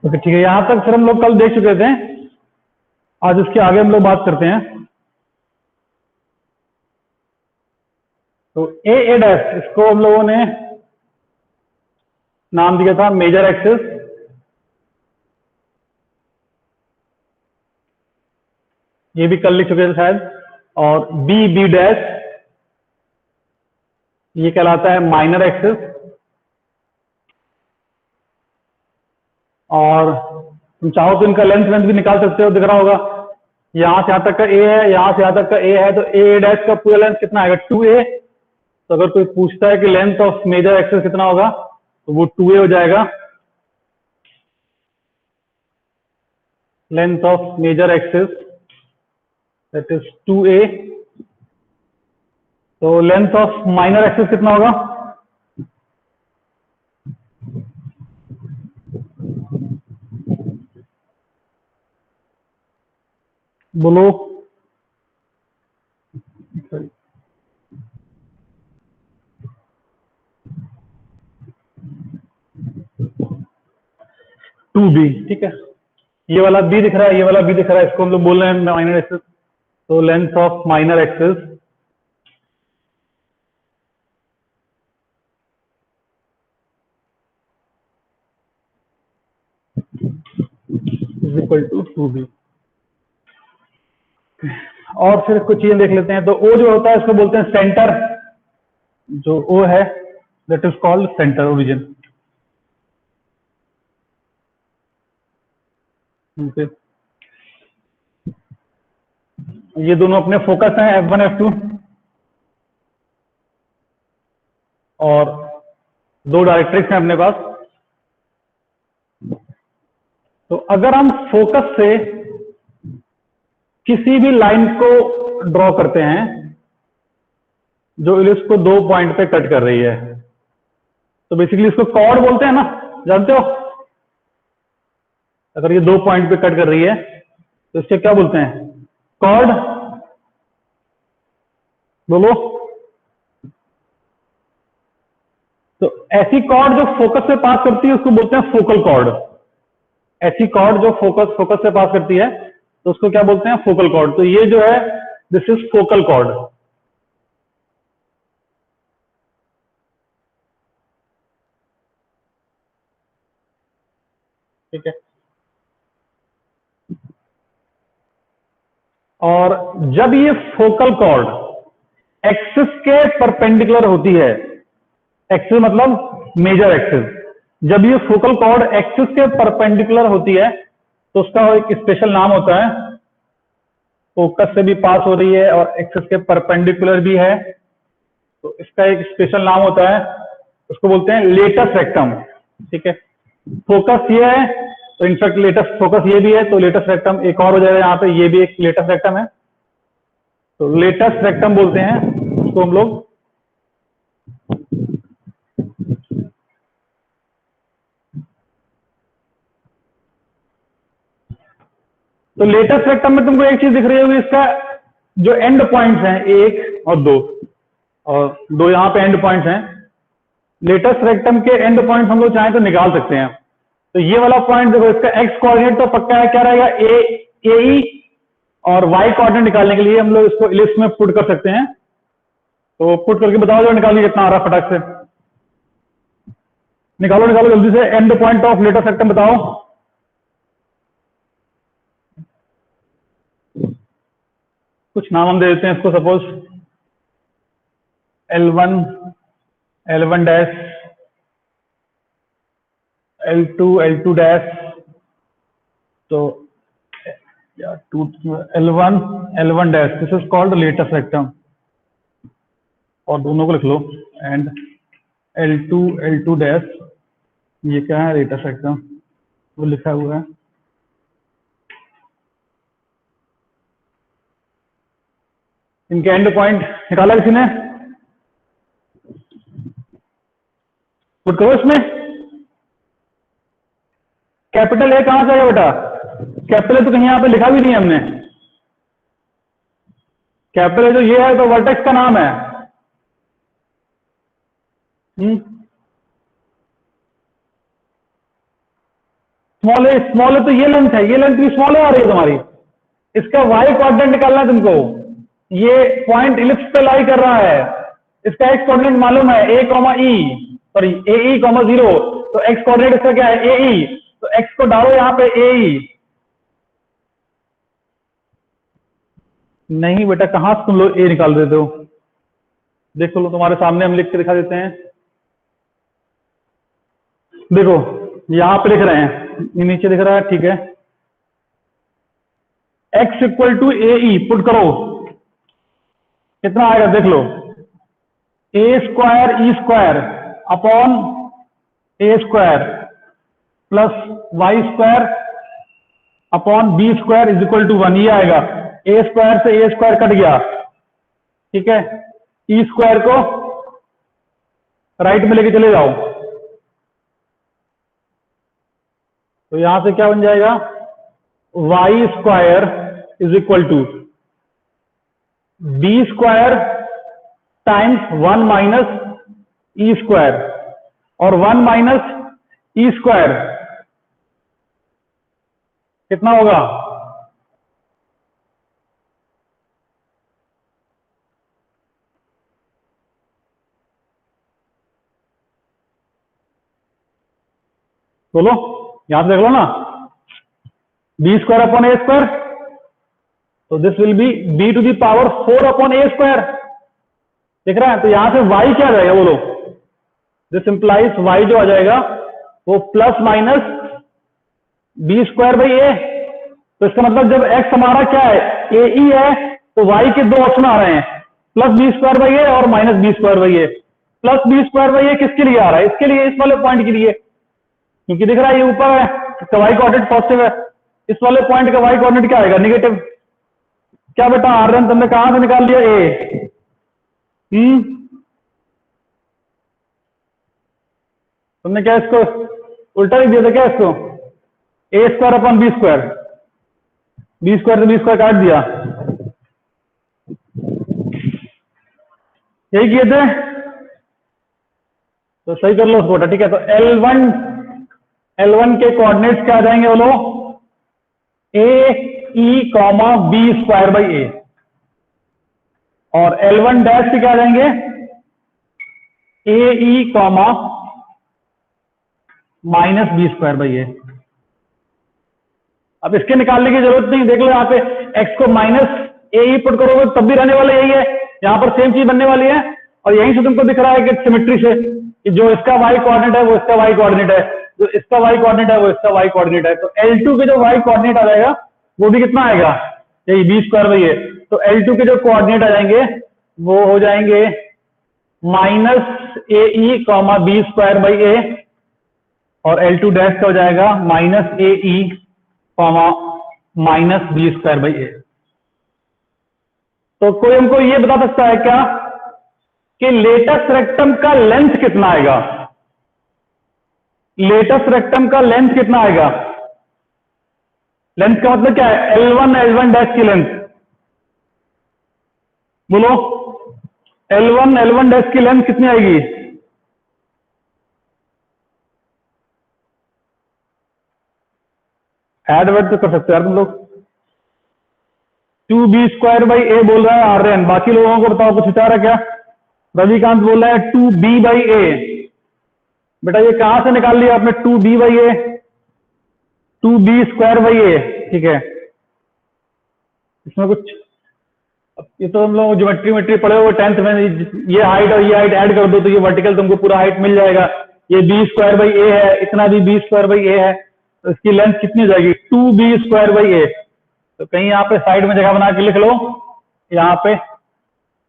Okay ठीक है, यहाँ तक फिर हम लोग कल देख चुके थे। आज इसके आगे हम लोग बात करते हैं। तो ए डैश, इसको हम लोगों ने नाम दिया था मेजर एक्सिस, ये भी कल लिख चुके थे शायद। और बी डैश, ये कहलाता है माइनर एक्सिस। और तुम चाहो तो इनका लेंथ भी निकाल सकते हो, दिख रहा होगा। यहां से यहां तक का ए है, यहां से यहां तक का ए है, तो ए डैश का पूरा लेंथ कितना आएगा? 2a। तो अगर कोई पूछता है कि लेंथ ऑफ मेजर एक्सिस कितना होगा, तो वो 2a हो जाएगा। Length of major axis that is 2a। तो लेंथ ऑफ माइनर एक्सिस कितना होगा? बोलो। 2b, ठीक है। ये वाला बी दिख रहा है, ये वाला बी दिख रहा है, इसको हम लोग बोल रहे हैं माइनर एक्सिस। तो length of minor axis is equal to 2b। और फिर कुछ चीजें देख लेते हैं। तो ओ जो होता है इसको बोलते हैं सेंटर। जो ओ है that is called centre origin. ये दोनों अपने फोकस हैं, F1 F2। और दो डायरेक्ट्रिक्स हैं अपने पास। तो अगर हम फोकस से किसी भी लाइन को ड्रॉ करते हैं जो इलिप्स को 2 पॉइंट पे कट कर रही है, तो बेसिकली इसको कॉर्ड बोलते हैं ना, जानते हो? अगर ये 2 पॉइंट पे कट कर रही है तो इससे क्या बोलते हैं? कॉर्ड। बोलो। तो ऐसी कॉर्ड जो फोकस से पास करती है उसको बोलते हैं फोकल कॉर्ड। ऐसी कॉर्ड जो फोकस से पास करती है तो उसको क्या बोलते हैं? Focal cord. तो ये जो है दिस इज फोकल कॉर्ड। ठीक है। और जब ये फोकल कॉर्ड एक्सिस के परपेंडिकुलर होती है, एक्सिस मतलब मेजर एक्सिस, जब ये फोकल कॉर्ड एक्सिस के परपेंडिकुलर होती है तो उसका एक स्पेशल नाम होता है। फोकस से भी पास हो रही है और एक्सिस के परपेंडिकुलर भी है, तो इसका एक स्पेशल नाम होता है, उसको बोलते हैं लेटस रेक्टम। ठीक है। फोकस ये है तो इनफैक्ट लेटस फोकस ये भी है, तो लेटस रेक्टम एक और हो जाएगा यहाँ पे, ये भी एक लेटस रेक्टम है। तो लेटस रेक्टम बोलते हैं उसको हम लोग। तो लेटेस्ट रेक्टम में तुमको एक चीज दिख रही होगी, इसका जो एंड पॉइंट्स हैं 1 और 2, और 2 यहाँ पे एंड पॉइंट्स हैं। लेटेस्ट रेक्टम के एंड पॉइंट्स हम लोग चाहें तो निकाल सकते हैं। तो ये वाला पॉइंट देखो, इसका एक्स कोऑर्डिनेट तो पक्का है, क्या रहेगा? ए ई। और वाई कोऑर्डिनेट निकालने के लिए हम लोग इसको इलिप्स में पुट कर सकते हैं। तो पुट करके बताओ जो निकालिए कितना आ रहा है, फटाक से निकालो निकालो जल्दी से। And point of latus rectum बताओ। कुछ नाम हम दे देते हैं इसको, suppose L1 dash, L2 dash. तो L1 dash, this is called latus rectum. और दोनों को लिख लो। एंड L2 डैश, ये क्या है? लेटेस्ट रेक्टम, वो लिखा हुआ है। इनके एंड पॉइंट निकाला किसी ने? पुट करो इसमें। कैपिटल ए कहां से आएगा बेटा? कैपिटल ए तो कहीं यहाँ पे लिखा भी नहीं है हमने। कैपिटल ए जो ये है तो वर्टेक्स का नाम है। स्मॉल है तो ये लेंथ है, ये लेंथ भी स्मॉल आ रही है तुम्हारी। इसका वाई कोऑर्डिनेट निकालना है तुमको। ये पॉइंट इलिप्स पे लाई कर रहा है, इसका एक्स कोऑर्डिनेट मालूम है ए कॉमा ई, सॉरी ए ई कॉमा 0, तो एक्स कोऑर्डिनेट इसका क्या है ए ई, तो एक्स को डालो यहां पे ए ई। नहीं बेटा, कहां से तुम लोग ए निकाल देते हो? देखो लो तुम्हारे सामने हम लिख के दिखा देते हैं। देखो यहां पे लिख रहे हैं, ये नीचे दिख रहा है, ठीक है। x equal to a e put करो, कितना आएगा देख लो, a square e square upon a square plus y square upon b square is equal to 1, ये आएगा। ए स्क्वायर से ए स्क्वायर कट गया, ठीक है। ई स्क्वायर को राइट में लेके चले जाओ, तो यहां से क्या बन जाएगा, y square is equal to b square times 1 minus e square, और 1 माइनस ई स्क्वायर कितना होगा, बोलो, यहां से देख लो ना, b square upon a square, तो this will be b to the power 4 upon a square, दिख रहा है। तो यहां से वाई क्या आ जाएगा बोलो, दिस इंप्लाइज वाई जो आ जाएगा वो plus minus b square by a. तो इसका मतलब जब एक्स हमारा क्या है ए ई है, तो वाई के दो ऑप्शन आ रहे हैं, plus b square by a और minus b square by a. Plus b square by a किसके लिए आ रहा है, इसके लिए, इस वाले पॉइंट के लिए, क्योंकि दिख रहा है ये ऊपर है, इसका वाई कोऑर्डिनेट पॉजिटिव है, इस वाले पॉइंट का वाई कोऑर्डिनेट क्या आएगा, नेगेटिव। क्या बेटा आर्यन तुमने कहां से निकाल लिया ए? तुमने क्या इसको उल्टा नहीं दिया था क्या इसको, a square upon b square, b square से बी स्क्वायर काट दिया, यही किए थे। तो सही कर लो उसको, ठीक है। तो L1 के कोऑर्डिनेट्स क्या आ जाएंगे बोलो, a e comma b square by a, और L1 डैश से क्या आ जाएंगे, a e comma minus b square by a. अब इसके निकालने की जरूरत नहीं, देख लो यहाँ पे x को माइनस ए ई पुट करोगे तब भी रहने वाला यही है, यहाँ पर सेम चीज बनने वाली है। और यहीं से तुमको दिख रहा है कि सिमेट्री से कि जो इसका y कोऑर्डिनेट है वो इसका y कोऑर्डिनेट है, जो इसका y कोऑर्डिनेट है वो इसका y कोऑर्डिनेट है। तो L2 के जो y कोऑर्डिनेट आ जाएगा वो भी कितना आएगा, यही बी स्क्वायर बाई ए। तो L2 के जो कोऑर्डिनेट आ जाएंगे वो हो जाएंगे minus a e comma b square by a, और L2 डैश का हो जाएगा minus a e comma minus b square by a. तो कोई हमको ये बता सकता है क्या कि लेटस रेक्टम का लेंथ कितना आएगा, लेटस रेक्टम का लेंथ कितना आएगा? लेंथ का मतलब क्या है, L1 डैश की लेंथ, बोलो L1 डैश की लेंथ कितनी आएगी? ऐड वर्ड तो कर सकते हो यार तुम लोग। 2b स्क्वायर बाई ए बोल रहा है आर्यन, बाकी लोगों को बताओ कुछ विचार है क्या? रविकांत बोल रहा है 2b बाई ए। बेटा ये कहां से निकाल लिया आपने 2b by a, 2b square by a, ठीक है। इसमें कुछ, ये तो हम लोग ज्योमेट्री पढ़े हुए 10th में, ये हाइट और ये हाइट ऐड कर दो तो ये वर्टिकल तुमको पूरा हाइट मिल जाएगा। ये बी स्क्वायर बाई ए है, इतना भी बी स्क्वायर बाई ए है, तो इसकी लेंथ कितनी हो जाएगी 2b स्क्वायर बाई ए। तो कहीं यहाँ पे साइड में जगह बना के लिख लो, यहाँ पे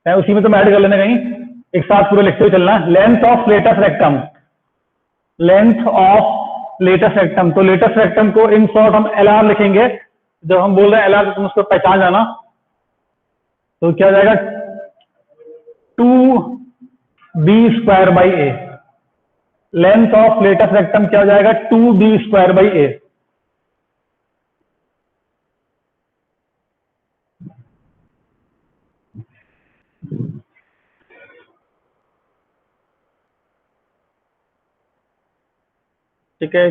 उसी में तुम ऐड कर लेना, कहीं एक साथ पूरा लिखते हुए चलना, length of latus rectum, length of latus rectum. तो लेटस रेक्टम को इन शॉर्ट हम LR लिखेंगे, जब हम बोल रहे हैं LR तो तुम उसको पहचान जाना। तो क्या जाएगा 2b square by a, length of latus rectum क्या हो जाएगा 2b स्क्वायर बाई ए। ठीक है,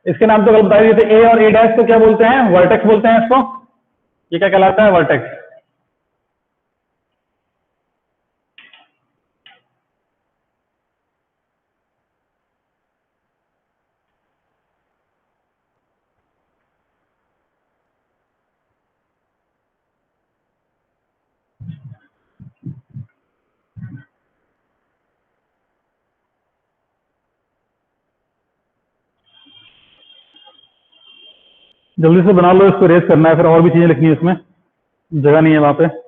इसके नाम तो कल बता दिए थे। ए और ए डैश को क्या बोलते हैं? वर्टेक्स बोलते हैं इसको। ये क्या कहलाता है? वर्टेक्स। जल्दी से बना लो, इसको रेस करना है, फिर और भी चीजें लिखनी है इसमें, जगह नहीं है वहां पे।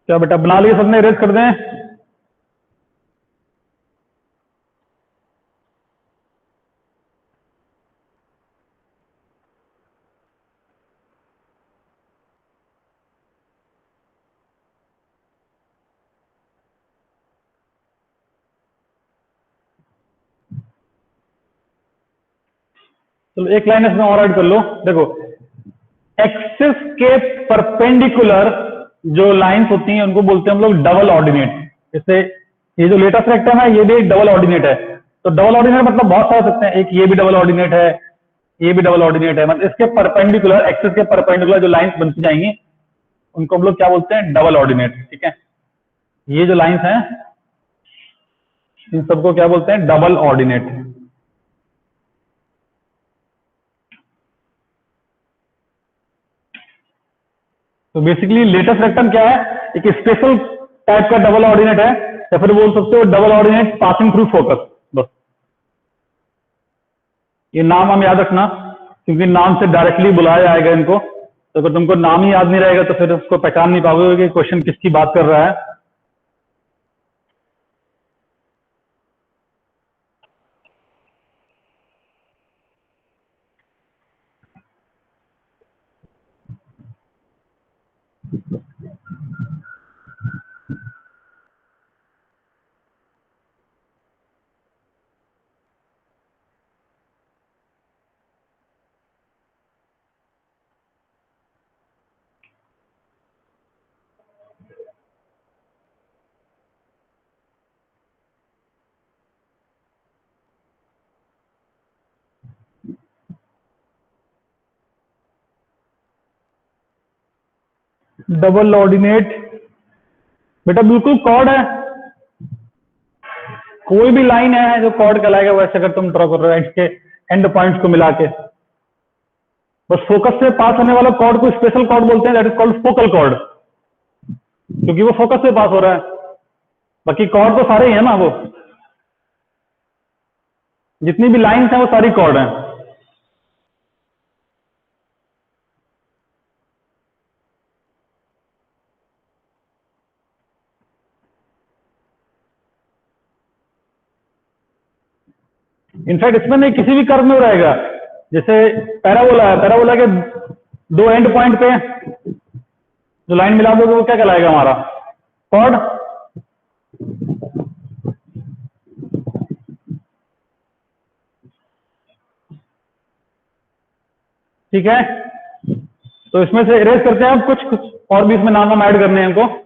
क्या बेटा बना लिए सबने? रेस कर दें? चलो एक लाइन इसमें और ऐड कर लो। देखो, एक्सिस के परपेंडिकुलर जो लाइंस होती हैं उनको बोलते हैं हम लोग डबल ऑर्डिनेट। जैसे ये जो लेटेस्ट रेक्टम है ये भी एक डबल ऑर्डिनेट है। तो डबल ऑर्डिनेट मतलब बहुत सारे सकते हैं, एक ये भी डबल ऑर्डिनेट है, ये भी डबल ऑर्डिनेट है। मतलब इसके परपेंडिकुलर, एक्सिस के परपेंडिकुलर जो लाइंस बनती जाएंगी उनको हम लोग क्या बोलते हैं? Double ordinate. ठीक है, ये जो लाइंस हैं इन सबको क्या बोलते हैं? Double ordinate. तो बेसिकली लेटेस्ट रेक्टम क्या है? एक स्पेशल टाइप का डबल ऑर्डिनेट है, या फिर बोल सकते हो double ordinate passing through focus. बस ये नाम हम याद रखना, क्योंकि नाम से डायरेक्टली बुलाया जाएगा इनको। तो अगर तुमको नाम ही याद नहीं रहेगा तो फिर उसको पहचान नहीं पाओगे कि क्वेश्चन किसकी बात कर रहा है। डबल ऑर्डिनेट बेटा बिल्कुल कॉर्ड है। कोई भी लाइन है जो कॉर्ड कहलाएगा, वैसे अगर तुम ड्रॉ कर रहे हो इसके एंड पॉइंट्स को मिला के। बस फोकस से पास होने वाला कॉर्ड को स्पेशल कॉर्ड बोलते हैं, that is called focal cord, क्योंकि वो फोकस से पास हो रहा है। बाकी कॉर्ड तो सारे ही है ना, वो जितनी भी लाइंस हैं वो सारी कॉर्ड हैं। इनफैक्ट इसमें नहीं, किसी भी कर्व में वो रहेगा। जैसे पैराबोला है, पैराबोला के दो एंड पॉइंट पे जो लाइन मिला दोगे वो क्या कहलाएगा? हमारा कॉर्ड। ठीक है, तो इसमें से इरेज करते हैं अब कुछ कुछ और भी इसमें नाम हम ऐड करने हैं हमको।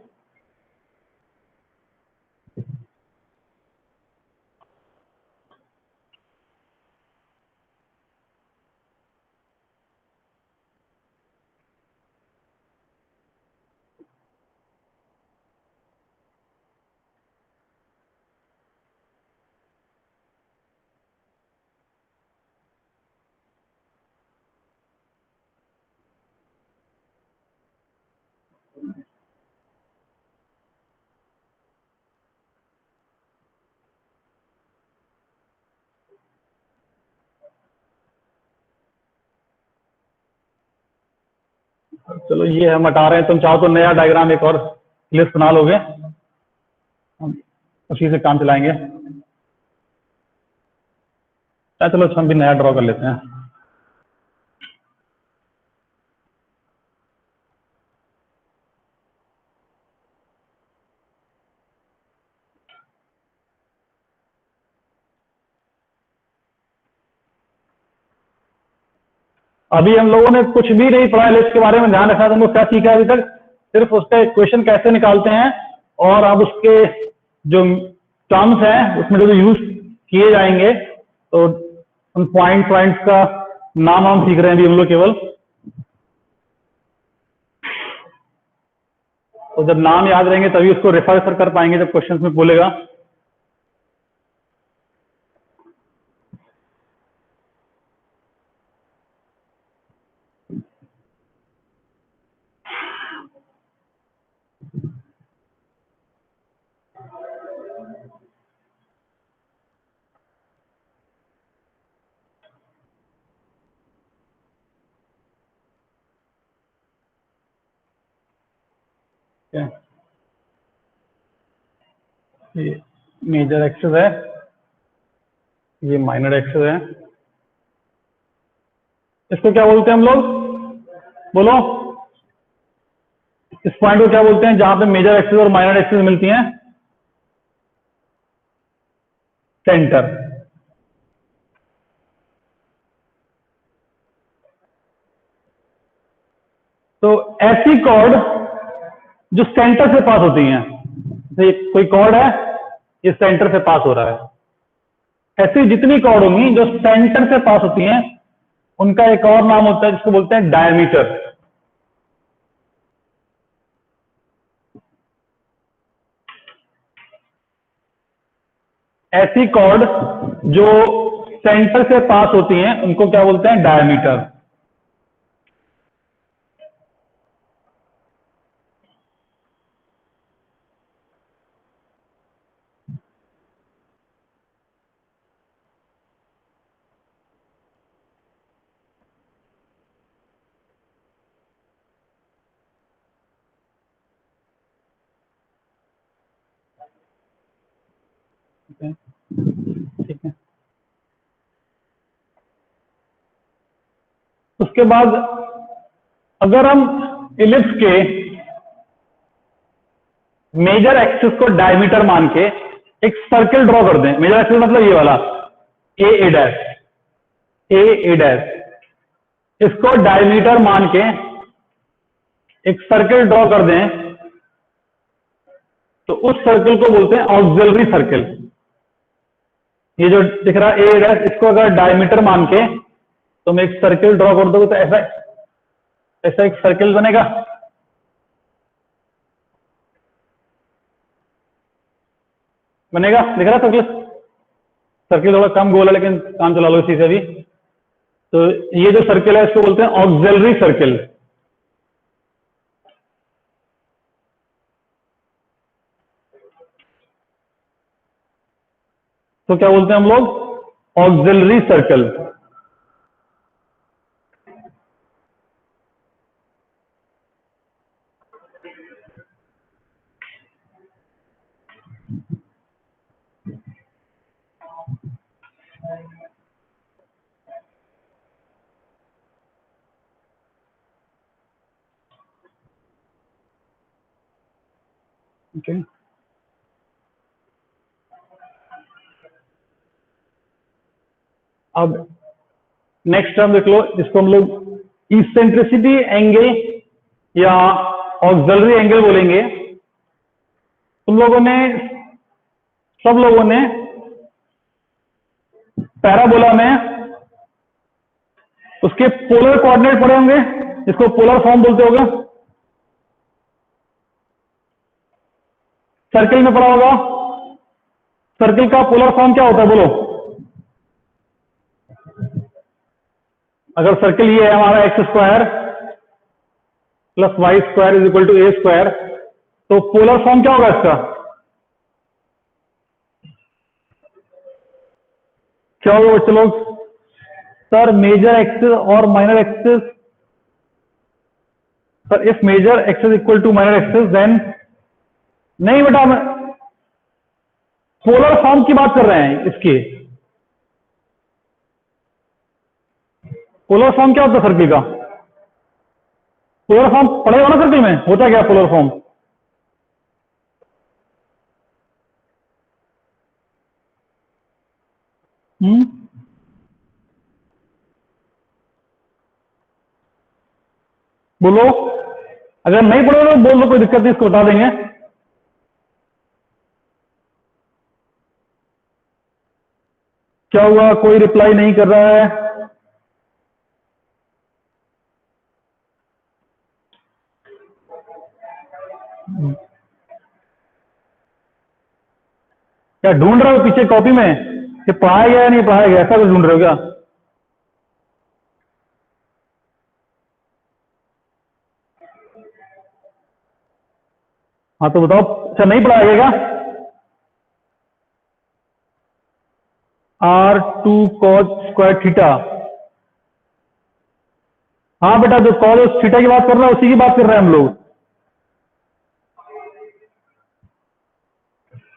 चलो ये हम हटा रहे हैं, तुम चाहो तो नया डायग्राम एक और लिस्ट बना लोगे, हम उसी से काम चलाएंगे। चलो हम भी नया ड्रॉ कर लेते हैं। अभी हम लोगों ने कुछ भी नहीं पढ़ा लिस्ट के बारे में, ध्यान रखना तुमको क्या सीखा है अभी तक, सिर्फ उसका इक्वेशन कैसे निकालते हैं और अब उसके जो टर्म्स हैं उसमें जो यूज किए जाएंगे, तो उन पॉइंट्स का नाम हम सीख रहे हैं अभी हम लोग केवल। तो जब नाम याद रहेंगे तभी उसको रेफर कर पाएंगे जब क्वेश्चन में बोलेगा। ये मेजर एक्सिस है, ये माइनर एक्सिस है। इसको क्या बोलते हैं हम लोग, बोलो? इस पॉइंट को क्या बोलते हैं जहां पे मेजर एक्सिस और माइनर एक्सिस मिलती हैं? सेंटर। तो ऐसी कॉर्ड जो सेंटर से पास होती हैं, कोई कॉर्ड है ये सेंटर से पास हो रहा है, ऐसी जितनी कॉर्ड होंगी जो सेंटर से पास होती हैं उनका एक और नाम होता है जिसको बोलते हैं डायमीटर। ऐसी कॉर्ड जो सेंटर से पास होती हैं उनको क्या बोलते हैं? डायमीटर। ठीक है, उसके बाद अगर हम इलिप्स के मेजर एक्सिस को डायमीटर मान के एक सर्कल ड्रॉ कर दें, मेजर एक्सिस मतलब ये वाला ए डैश, ए डैश, इसको डायमीटर मान के एक सर्कल ड्रॉ कर दें तो उस सर्कल को बोलते हैं ऑक्सिलरी सर्कल। ये जो दिख रहा है ए डैश, इसको अगर डायमीटर मान के तो मैं एक सर्कल ड्रॉ कर दूंगा तो ऐसा ऐसा एक सर्कल बनेगा। बनेगा, दिख रहा सर्कल? सर्कल थोड़ा कम गोल है लेकिन काम चला लो इसी से भी। तो ये जो सर्कल है इसको बोलते हैं ऑक्सिलरी सर्कल। तो क्या बोलते हैं हम लोग? Auxiliary circle. ओके, अब नेक्स्ट टर्म देख लो, जिसको हम लोग इसेंट्रिसिटी एंगल या ऑक्सिलरी एंगल बोलेंगे। तुम लोगों ने, सब लोगों ने पैराबोला में उसके पोलर कोऑर्डिनेट पढ़े होंगे, जिसको पोलर फॉर्म बोलते होगा। सर्कल में पढ़ा होगा, सर्कल का पोलर फॉर्म क्या होता है बोलो? अगर सर्कल ये है हमारा x square plus y square is equal to a square, तो पोलर फॉर्म क्या होगा इसका? क्या होगा बच्चे लोग? सर मेजर एक्सिस और minor axis sir if major axes equal to minor axes then, नहीं बेटा मैं पोलर फॉर्म की बात कर रहे हैं इसकी। पोलर फॉर्म क्या होता है सर्किल का? पोलर फॉर्म पढ़ेगा ना सर्किल में, होता क्या पोलर फॉर्म? बोलो, अगर नहीं पढ़ोगे तो बोल दो, कोई दिक्कत नहीं, इसको बता देंगे। क्या हुआ, कोई रिप्लाई नहीं कर रहा है? क्या ढूंढ रहे हो पीछे कॉपी में कि पढ़ाया गया या नहीं पढ़ाया गया, ऐसा कुछ ढूंढ रहे हो क्या? हाँ तो बताओ, अच्छा नहीं पढ़ाया गया क्या? R2 cos स्क्वायर थीटा, हाँ बेटा जो cos थीटा की बात कर रहा है उसी की बात कर रहे हैं हम लोग।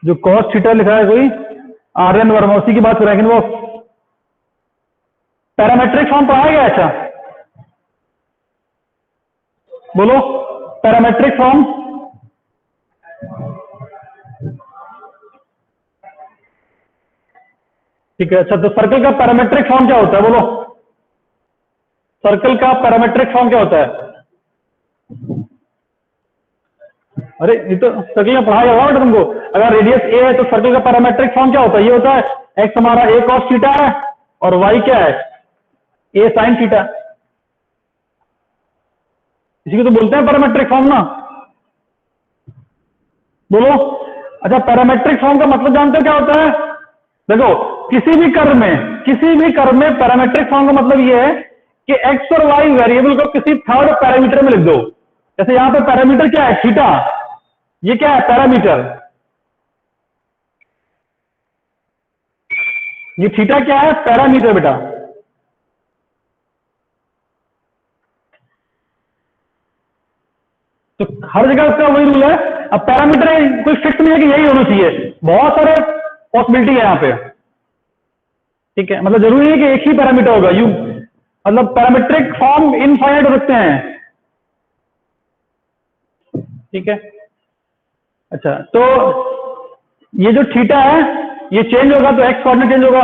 जो cos थीटा लिखा है कोई आर्यन वर्मा, उसी की बात कर रहे हैं। वो पैरामेट्रिक फॉर्म पढ़ाया गया? अच्छा बोलो, पैरामेट्रिक फॉर्म। ठीक है, अच्छा तो सर्कल का पैरामेट्रिक फॉर्म क्या होता है बोलो? सर्कल का पैरामेट्रिक फॉर्म क्या होता है? अरे ये तो सर्कल में पढ़ाया हुआ बेटा तुमको। अगर रेडियस ए है तो सर्कल का पैरामेट्रिक फॉर्म क्या होता है? ये होता है एक्स हमारा ए कॉस थीटा है और वाई क्या है? ए साइन थीटा। इसी को तो बोलते हैं पैरामेट्रिक फॉर्म ना। बोलो, अच्छा पैरामेट्रिक फॉर्म का मतलब जानते हो क्या होता है? देखो किसी भी कर्व में पैरामेट्रिक फॉर्म का मतलब ये है कि एक्स और वाई वेरिएबल को किसी थर्ड पैरामीटर में लिख दो। जैसे यहां पे पैरामीटर क्या है? थीटा। ये क्या है? पैरामीटर। ये थीटा क्या है? पैरामीटर बेटा। तो हर जगह उसका वही रूल है। अब पैरामीटर कोई फिक्स नहीं है कि यही होना चाहिए, बहुत सारे पॉसिबिलिटी है यहां पे। ठीक है, मतलब जरूरी है कि एक ही पैरामीटर होगा। यू मतलब पैरामीट्रिक फॉर्म इनफाइनाइट हो सकते हैं। ठीक है, अच्छा तो ये जो थीटा है ये चेंज होगा तो एक्स कोऑर्डिनेट चेंज होगा,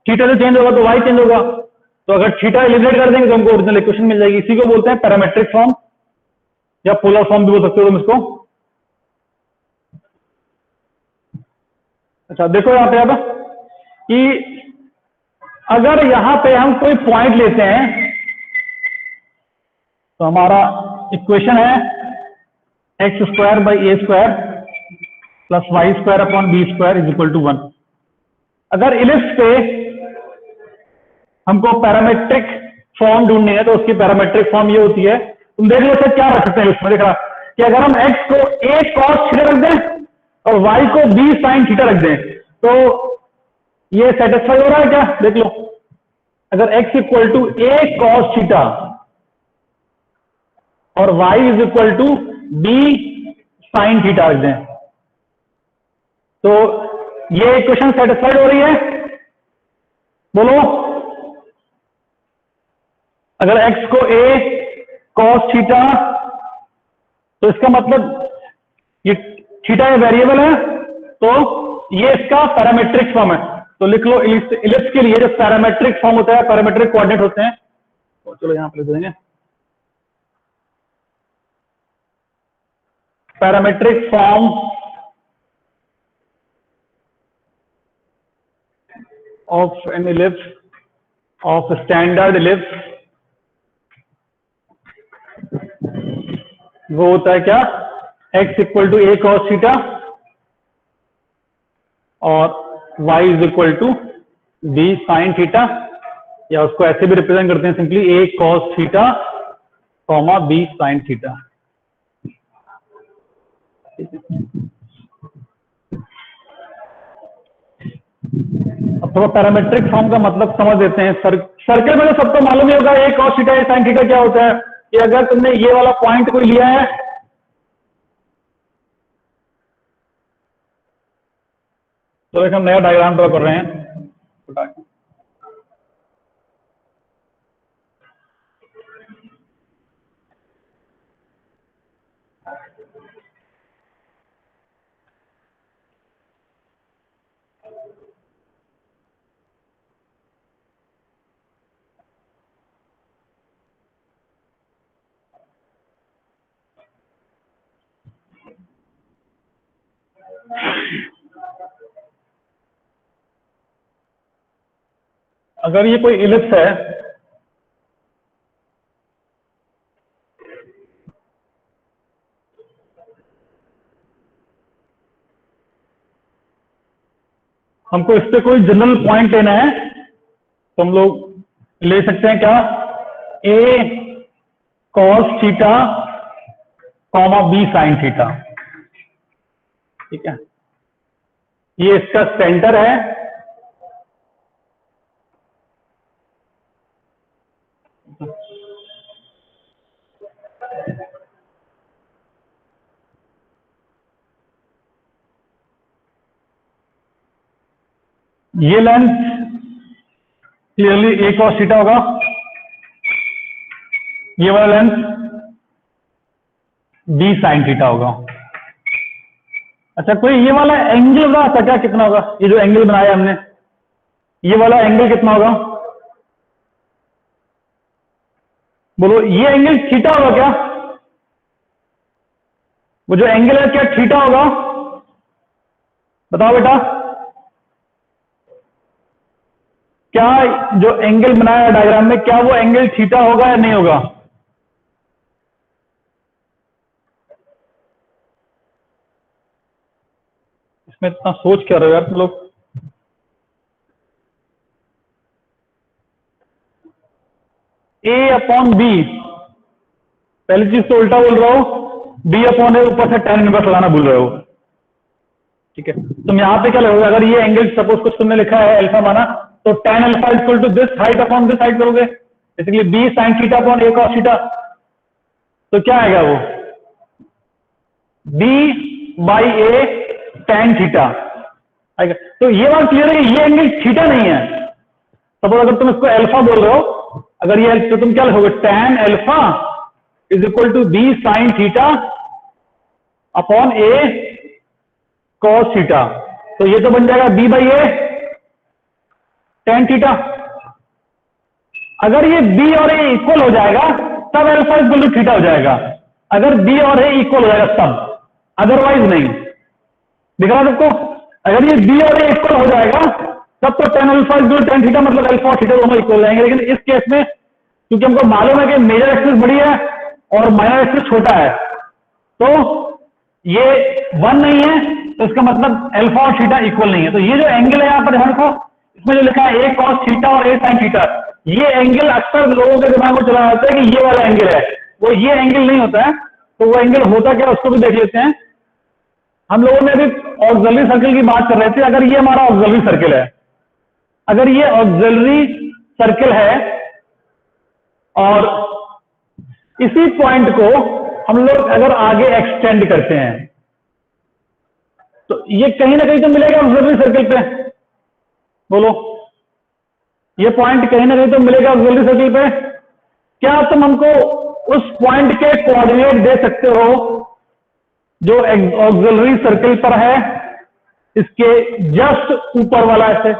थीटा से चेंज होगा तो वाई चेंज होगा। तो अगर थीटा एलिमिनेट कर देंगे तो हमको ओरिजिनल इक्वेशन मिल जाएगी। इसी को बोलते हैं पैरामेट्रिक फॉर्म या पोलर फॉर्म भी बोल सकते हो तुम इसको। अच्छा देखो यहां पे अब कि अगर यहां पे हम कोई पॉइंट लेते हैं तो हमारा इक्वेशन है x square by a square plus y square upon b square is equal to 1। अगर इलिप्स पे हमको पैरामेट्रिक फॉर्म ढूंढनी है तो उसकी पैरामेट्रिक फॉर्म ये होती है, तुम देख लो क्या रख सकते हैं उसमें। देख रहा कि अगर हम x को a cos थीटा रख दें और y को b sin थीटा रख दें तो ये सेटिस्फाई हो रहा है क्या? देख लो, अगर x equal to a cos theta और y is equal to b sin theta रख दें तो ये इक्वेशन सेटिस्फाइड हो रही है? बोलो, अगर x को a cos थीटा तो इसका मतलब ये थीटा ये वेरिएबल है तो ये इसका पैरामेट्रिक फॉर्म है। तो लिख लो इलिप्स के लिए जो पैरामेट्रिक फॉर्म होता है, पैरामेट्रिक कोऑर्डिनेट होते हैं, तो चलो यहां पर लिख देंगे parametric form of an ellipse of standard ellipse वो होता है क्या? x equal to a cos theta और y is equal to b sine theta, या उसको ऐसे भी रिप्रेजेंट करते हैं simply a cos theta comma b sine theta. अब थोड़ा पैरामेट्रिक फॉर्म का मतलब समझ देते हैं। सर्कल में तो सबको मालूम ही होगा a cos theta a sine theta क्या होता है। कि अगर तुमने ये वाला पॉइंट कोई लिया है, तो एक हम नया डायग्राम ड्रॉ कर रहे हैं। अगर ये कोई इलिप्स है, हमको इस पे कोई जनरल पॉइंट लेना है, तो हम लोग ले सकते हैं क्या, a cos theta comma b sine theta. ठीक है, ये इसका सेंटर है, ये length clearly a cos theta होगा, ये वाला लेंथ बी साइन थीटा होगा। अच्छा, कोई ये वाला एंगल बता सकता क्या कितना होगा, ये जो एंगल बनाया हमने, ये वाला एंगल कितना होगा, बोलो, ये एंगल थीटा होगा क्या, वो जो एंगल है क्या थीटा होगा, बताओ बेटा, क्या जो एंगल बनाया है डायग्राम में, क्या वो एंगल थीटा होगा या नहीं होगा? इसमें इतना सोच क्या रहे हो यार तुम लोग? ए अपॉन बी, पहली चीज तो उल्टा बोल रहा हो, बी अपॉन ए ऊपर से tan इनवर्स लगाना भूल रहे हो। ठीक है, तुम यहां पे क्या लगोगे, अगर ये एंगल सपोज कुछ तुमने लिखा है अल्फा माना, तो tan alpha equal to this height upon this height करोगे, basically b sine theta upon a cos theta. तो क्या आएगा वो, b by a tan theta आएगा। तो ये बात क्लियर है कि ये एंगल थीटा नहीं है। सपोज अगर तुम इसको अल्फा बोल रहे हो, अगर ये तो तुम क्या लिखोगे, tan alpha is equal to b sine theta upon a cos theta. तो ये तो बन जाएगा b by a tan theta. अगर ये बी और ए इक्वल हो जाएगा तब अल्फा इक्वल टू थीटा हो जाएगा, अगर बी और ए इक्वल हो जाएगा तब, अदरवाइज नहीं। दिख रहा सबको? अगर ये बी और ए इक्वल हो जाएगा तब तो tan alpha equal tan theta, मतलब अल्फा और थीटा दोनों इक्वल हो जाएंगे। लेकिन इस केस में क्योंकि हमको मालूम है कि मेजर एक्सिस बड़ी है और माइनर एक्सिस छोटा है, तो ये 1 नहीं है, तो इसका मतलब अल्फा और थीटा इक्वल नहीं है। तो ये जो एंगल है यहाँ पर ध्यान रखो, इसमें जो लिखा है ए कॉस थीटा और ए साइन थीटा, ये एंगल अक्सर लोगों के दिमाग में चला जाता है कि ये वाला एंगल है, वो ये एंगल नहीं होता है। तो वो एंगल होता क्या, उसको भी देख लेते हैं। हम लोगों ने अभी ऑक्सिलरी सर्कल की बात कर रहे थे। अगर ये हमारा ऑक्सिलरी सर्कल है, अगर ये ऑक्सिलरी सर्कल है और इसी पॉइंट को हम लोग अगर आगे एक्सटेंड करते हैं, तो ये कहीं ना कहीं तो मिलेगा ऑक्सिलरी सर्कल पे, बोलो, ये पॉइंट कहीं ना कहीं तो मिलेगा ऑक्सिलरी सर्कल पे। क्या तुम हमको उस पॉइंट के कोऑर्डिनेट दे सकते हो जो ऑक्सिलरी सर्कल पर है, इसके जस्ट ऊपर वाला ऐसे,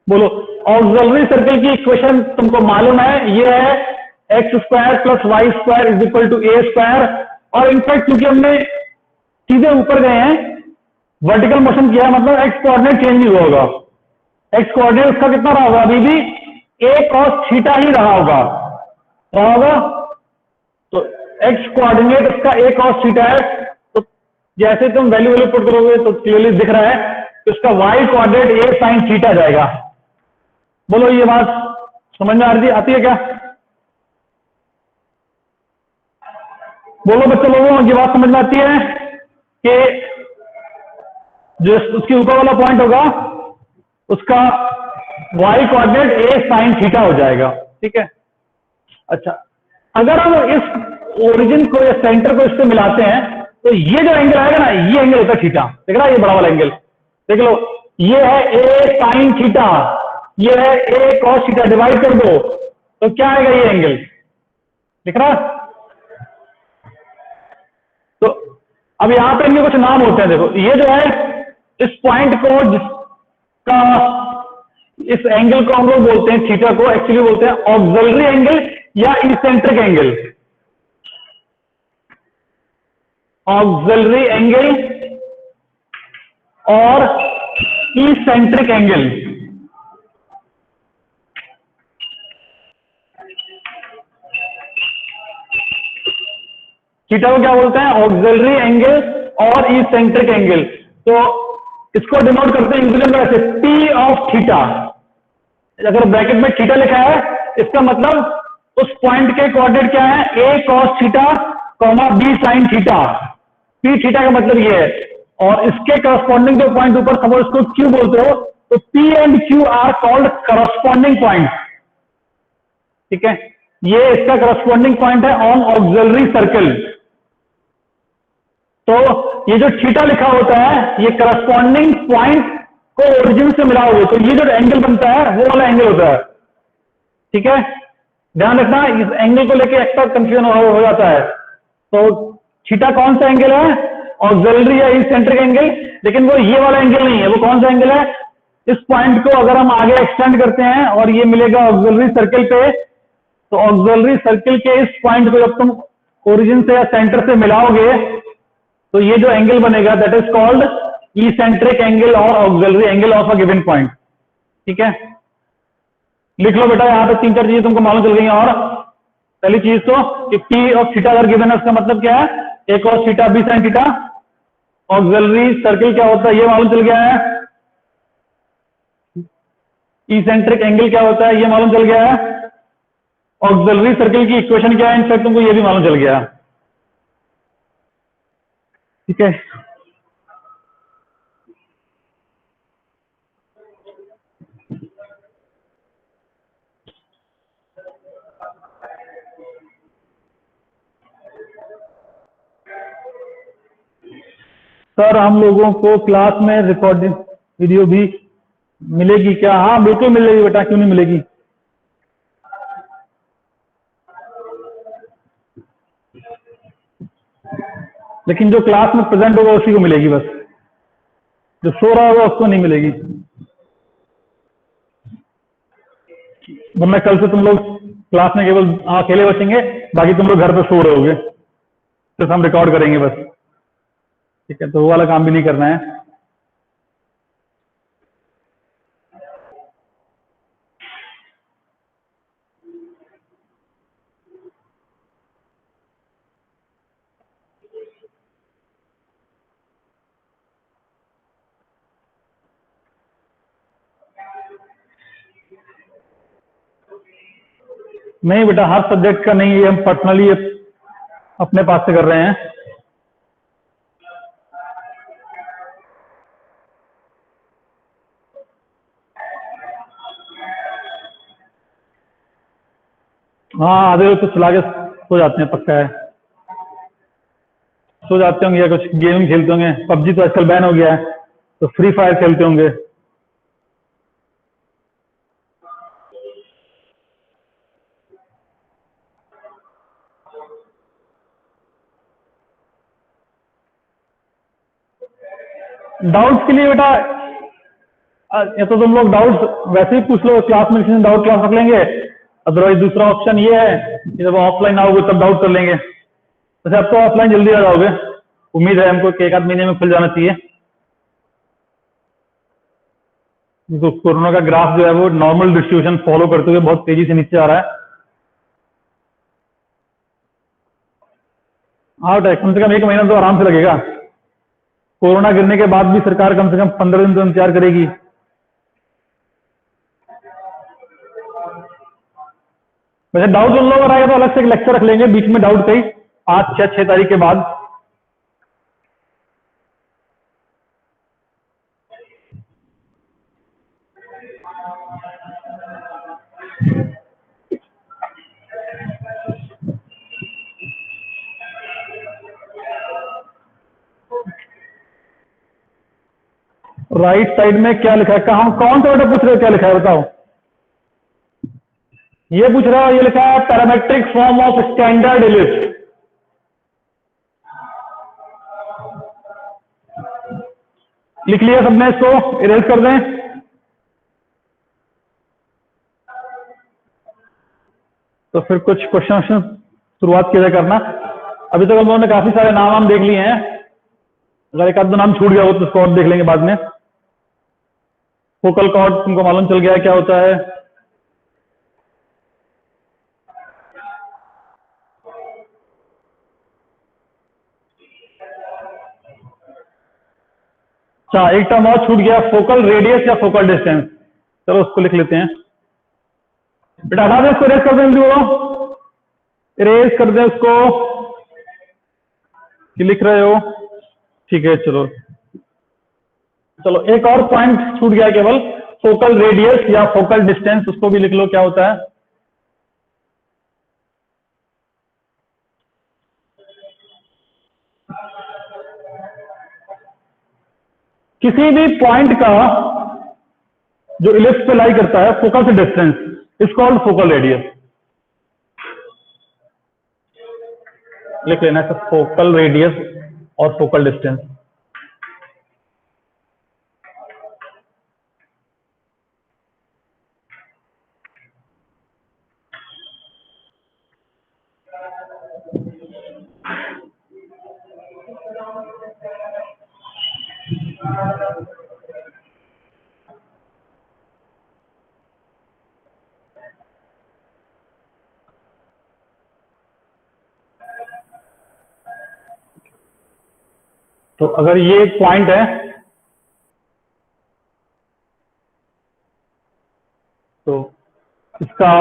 बोलो। ऑक्सिलरी सर्कल की इक्वेशन तुमको मालूम है, ये है x square plus y square is equal to a square. और इनफैक्ट क्योंकि हमने सीधे ऊपर गए हैं, वर्टिकल मोशन किया है, मतलब एक्स कोऑर्डिनेट चेंज नहीं हुआ होगा। एक्स कोऑर्डिनेट उसका कितना रहा होगा, अभी भी ए कॉस थीटा ही रहा होगा। तो एक्स कोऑर्डिनेट उसका ए कॉस थीटा है। तो जैसे तुम वैल्यू पुट करोगे तो क्लियरली दिख रहा है कि उसका वाई कोऑर्डिनेट ए साइन थीटा जाएगा। बोलो, ये बात समझ में आती है क्या? बोलो बच्चे लोगों, ये बात समझ में आती है कि जो उसके ऊपर वाला पॉइंट होगा उसका वाई कोऑर्डिनेट ए साइन थीटा हो जाएगा। ठीक है, अच्छा, अगर हम इस ओरिजिन को या सेंटर को इससे मिलाते हैं तो ये जो एंगल आएगा ना, ये एंगल होता है थीटा। देख रहा है ये बड़ा वाला एंगल, देख लो, ये है ए साइन थीटा, ये है ए कॉस थीटा, डिवाइड कर दो तो क्या आएगा ये एंगल, दिख रहा। तो अब यहां पे इनके कुछ नाम होते हैं, देखो ये जो है इस पॉइंट को जिसका इस एंगल को हम लोग बोलते हैं थीटा को, एक्चुअली बोलते हैं ऑक्सिलरी एंगल या इसेंट्रिक एंगल। ऑक्सिलरी एंगल और इसेंट्रिक एंगल। थीटा को क्या बोलते हैं, ऑक्सिलरी एंगल और इसेंट्रिक एंगल। तो इसको डिनोट करते हैं यूजुअली ऐसे, पी ऑफ थीटा। अगर ब्रैकेट में थीटा लिखा है, इसका मतलब उस पॉइंट के कोऑर्डिनेट क्या है, a cos theta comma b sine theta. P theta का मतलब ये है, और इसके करस्पॉन्डिंग जो पॉइंट ऊपर, सपोज इसको क्यू बोलते हो, तो P and Q R called corresponding point. ठीक है, ये इसका करस्पॉन्डिंग पॉइंट है ऑन ऑक्सिलरी सर्कल। तो ये जो थीटा लिखा होता है, ये करस्पॉन्डिंग पॉइंट को ओरिजिन से मिलाओगे तो ये जो एंगल बनता है वो वाला एंगल होता है। ठीक है, ध्यान रखना, इस एंगल को लेके एक्स्ट्रा कंफ्यूजन हो जाता है। तो थीटा कौन सा एंगल है, ऑक्सिलरी या इसेंट्रिक एंगल, लेकिन वो ये वाला एंगल नहीं है। वो कौन सा एंगल है, इस पॉइंट को अगर हम आगे एक्सटेंड करते हैं और ये मिलेगा ऑक्सिलरी सर्कल पे, तो ऑक्सिलरी सर्कल के इस पॉइंट को जब तुम ओरिजिन से या सेंटर से मिलाओगे तो ये जो एंगल बनेगा that is called eccentric angle और auxiliary angle of a given point. ठीक है, लिख लो बेटा, यहां पे तीन चार चीजें तुमको मालूम चल गई। और पहली चीज तो कि पी ऑफ थीटा अगर गिवन है उसका मतलब क्या है, a cos theta b sine theta. Auxiliary circle क्या होता है ये मालूम चल गया है। इसेंट्रिक एंगल क्या होता है ये मालूम चल गया है। ऑक्सिलरी सर्कल की इक्वेशन क्या है, इनफैक्ट तुमको ये भी मालूम चल गया। ठीक है, सर हम लोगों को क्लास में रिकॉर्डिंग वीडियो भी मिलेगी क्या? हाँ बिल्कुल मिलेगी बेटा, क्यों नहीं मिलेगी। लेकिन जो क्लास में प्रेजेंट होगा उसी को मिलेगी, बस जो सो रहा होगा उसको नहीं मिलेगी। वरना कल से तुम लोग क्लास में केवल अकेले बचेंगे, बाकी तुम लोग घर पे सो रहे होगे, सिर्फ हम रिकॉर्ड करेंगे बस। ठीक है, तो वो वाला काम भी नहीं करना है। नहीं बेटा, हर सब्जेक्ट का नहीं, ये हम पर्सनली अपने पास से कर रहे हैं। हाँ आधे लोग तो चला के सो जाते हैं, पक्का है सो जाते होंगे, या कुछ गेम खेलते होंगे। पबजी तो आजकल बैन हो गया है, तो फ्री फायर खेलते होंगे। डाउट्स के लिए बेटा, या तो तुम लोग डाउट्स वैसे ही पूछ लो क्लास में, किसी डाउट क्लास रख लेंगे। अदरवाइज दूसरा ऑप्शन ये है कि जब ऑफलाइन आओगे तब डाउट कर लेंगे। वैसे अब तो ऑफलाइन जल्दी आ जाओगे, उम्मीद है हमको कि एक आध महीने में खुल जाना चाहिए। तो कोरोना का ग्राफ जो है वो नॉर्मल डिस्ट्रीब्यूशन फॉलो करते हुए बहुत तेजी से नीचे आ रहा है। हाँ बेटा, कम से कम एक महीना तो आराम से लगेगा। कोरोना गिरने के बाद भी सरकार कम से कम 15 दिन तो इंतजार करेगी। वैसे डाउट उन लोगों का रहेगा तो अलग से एक लेक्चर रख लेंगे बीच में, डाउट कहीं 5 या 6 तारीख के बाद। राइट साइड में क्या लिखा है, कहा कौन सा बेटा पूछ रहे हो, क्या लिखा है बताओ। ये पूछ रहा है, ये लिखा है parametric form of standard ellipse. लिख लिया सबने, इसको इरेज कर दें। तो फिर कुछ क्वेश्चन शुरुआत किया करना। अभी तक हम लोगों ने काफी सारे नाम देख लिए हैं, अगर एक आध दो नाम छूट गया हो तो उसको और देख लेंगे बाद में। फोकल कॉर्ड तुमको मालूम चल गया है क्या होता है। अच्छा, एक टर्म और छूट गया, फोकल रेडियस या फोकल डिस्टेंस। चलो उसको लिख लेते हैं बेटा, हटा दे इसको, इरेज कर दें, इरेज कर दें उसको। लिख रहे हो, ठीक है। चलो चलो, एक और पॉइंट छूट गया केवल, फोकल रेडियस या फोकल डिस्टेंस, उसको भी लिख लो क्या होता है। किसी भी पॉइंट का जो इलिप्स पे लाई करता है, फोकल से distance is called focal radius. लिख लेना है फोकल रेडियस और फोकल डिस्टेंस। तो अगर ये एक पॉइंट है तो इसका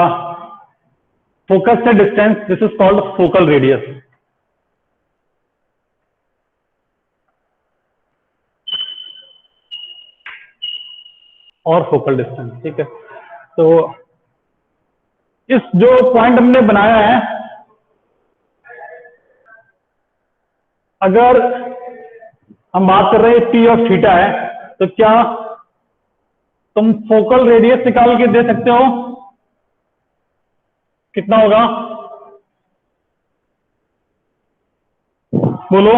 फोकस से distance, this is called focal radius. और फोकल डिस्टेंस, ठीक है। तो इस जो पॉइंट हमने बनाया है, अगर हम बात कर रहे हैं पी ऑफ थीटा है, तो क्या तुम फोकल रेडियस निकाल के दे सकते हो, कितना होगा बोलो।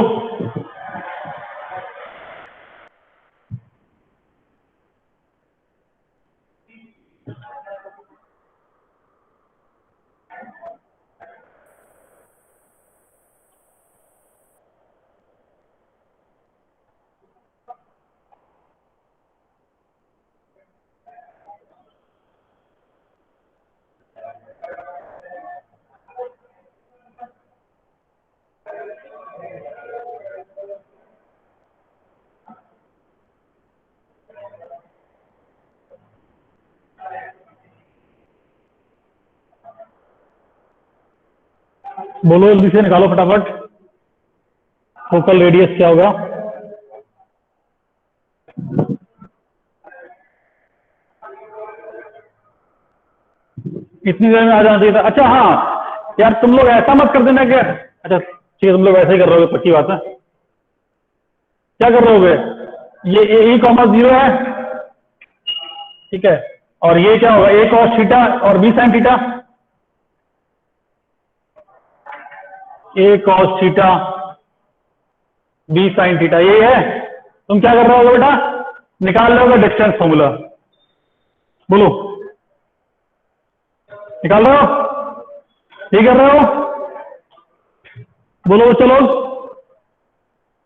बोलो जल्दी से, निकालो फटाफट, फोकल रेडियस क्या होगा। इतनी देर में आ जाना चाहिए था। अच्छा हाँ यार, तुम लोग ऐसा मत कर देना क्या, अच्छा ठीक है, तुम लोग ऐसे ही कर रहे हो, पक्की बात है। क्या कर रहे हो, ये ए कॉमा 0 है, ठीक है, और ये क्या होगा, ए कॉस थीटा और b sine theta, a cos theta b sine theta, ये है। तुम क्या कर रहे हो बेटा, निकाल रहे हो डिस्टेंस फॉर्मूला, बोलो निकाल रहे हो, ये कर रहे हो, बोलो चलो।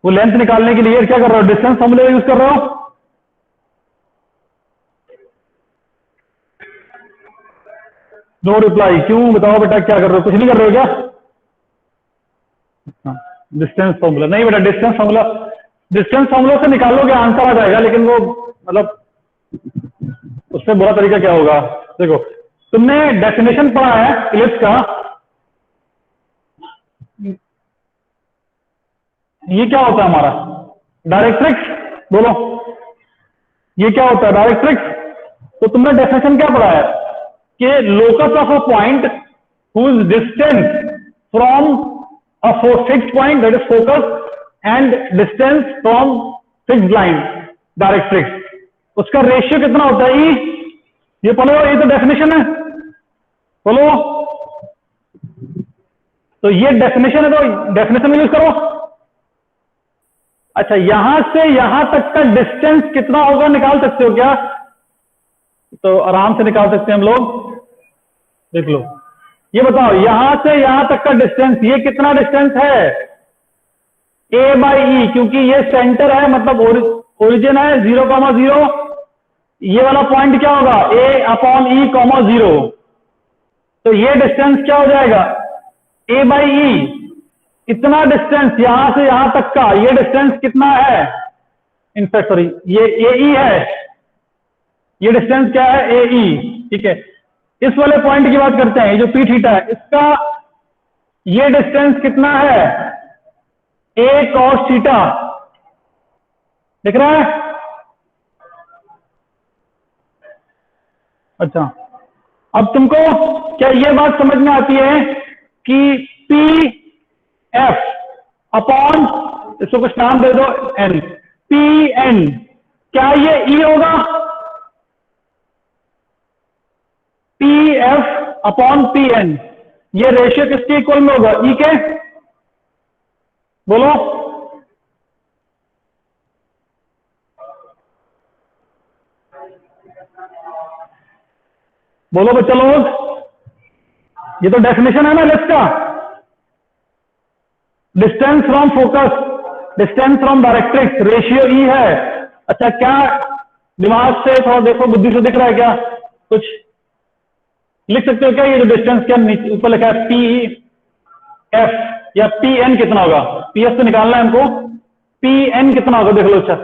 वो लेंथ निकालने के लिए क्या कर रहे हो, डिस्टेंस फॉर्मूला यूज कर रहे हो। नो रिप्लाई, क्यों बताओ बेटा, क्या कर रहे हो, कुछ नहीं कर रहे हो क्या। डिस्टेंस फॉर्मूला नहीं बेटा, डिस्टेंस फॉर्मूला से निकालोगे आंसर आ जाएगा, लेकिन वो मतलब उससे बुरा तरीका क्या होगा। देखो तुमने डेफिनेशन पढ़ा है इलिप्स का, ये क्या होता है हमारा डायरेक्ट्रिक्स, बोलो ये क्या होता है डायरेक्ट्रिक्स। तो तुमने डेफिनेशन क्या पढ़ा है कि locus of a point whose distance from a fixed point, that is focus, and distance from fixed line, directrix. उसका रेशियो कितना होता है? ई। ये पढ़ो, ये तो डेफिनेशन है, बोलो। तो ये डेफिनेशन है, तो डेफिनेशन यूज करो। अच्छा, यहां से यहां तक का डिस्टेंस कितना होगा निकाल सकते हो क्या? तो आराम से निकाल सकते हैं हम लोग, देख लो। ये बताओ, यहां से यहां तक का डिस्टेंस, ये कितना डिस्टेंस है? ए बाई ई, क्योंकि ये सेंटर है, मतलब ओरिजिन है 0,0। ये वाला पॉइंट क्या होगा? ए अपॉन ई कॉमा 0। तो ये डिस्टेंस क्या हो जाएगा? ए बाई ई। इतना डिस्टेंस यहां से यहां तक का, ये डिस्टेंस कितना है? इनफैक्ट सॉरी, ये ए ई है, ये डिस्टेंस क्या है? ए ई। ठीक है, इस वाले पॉइंट की बात करते हैं, ये जो पी थीटा है, इसका ये डिस्टेंस कितना है? A cos theta. दिख रहा है? अच्छा, अब तुमको क्या ये बात समझ में आती है कि पी एफ अपॉन, इसको कुछ नाम दे दो, एन, पी एन, क्या ये ई होगा? P F upon P N, ये रेशियो किसके इक्वल में होगा? ई के। बोलो। बोलो बच्चा लोग, ये तो डेफिनेशन है ना लेफ्ट का। Distance from focus, distance from directrix, ratio ई है। अच्छा, क्या दिमाग से थोड़ा देखो, बुद्धि से दिख रहा है क्या कुछ? लिख सकते हो क्या ये जो डिस्टेंस क्या ऊपर लिखा है पी एफ या पी एन कितना होगा? पी एफ से निकालना है हमको, पी एन कितना होगा देख लो। अच्छा,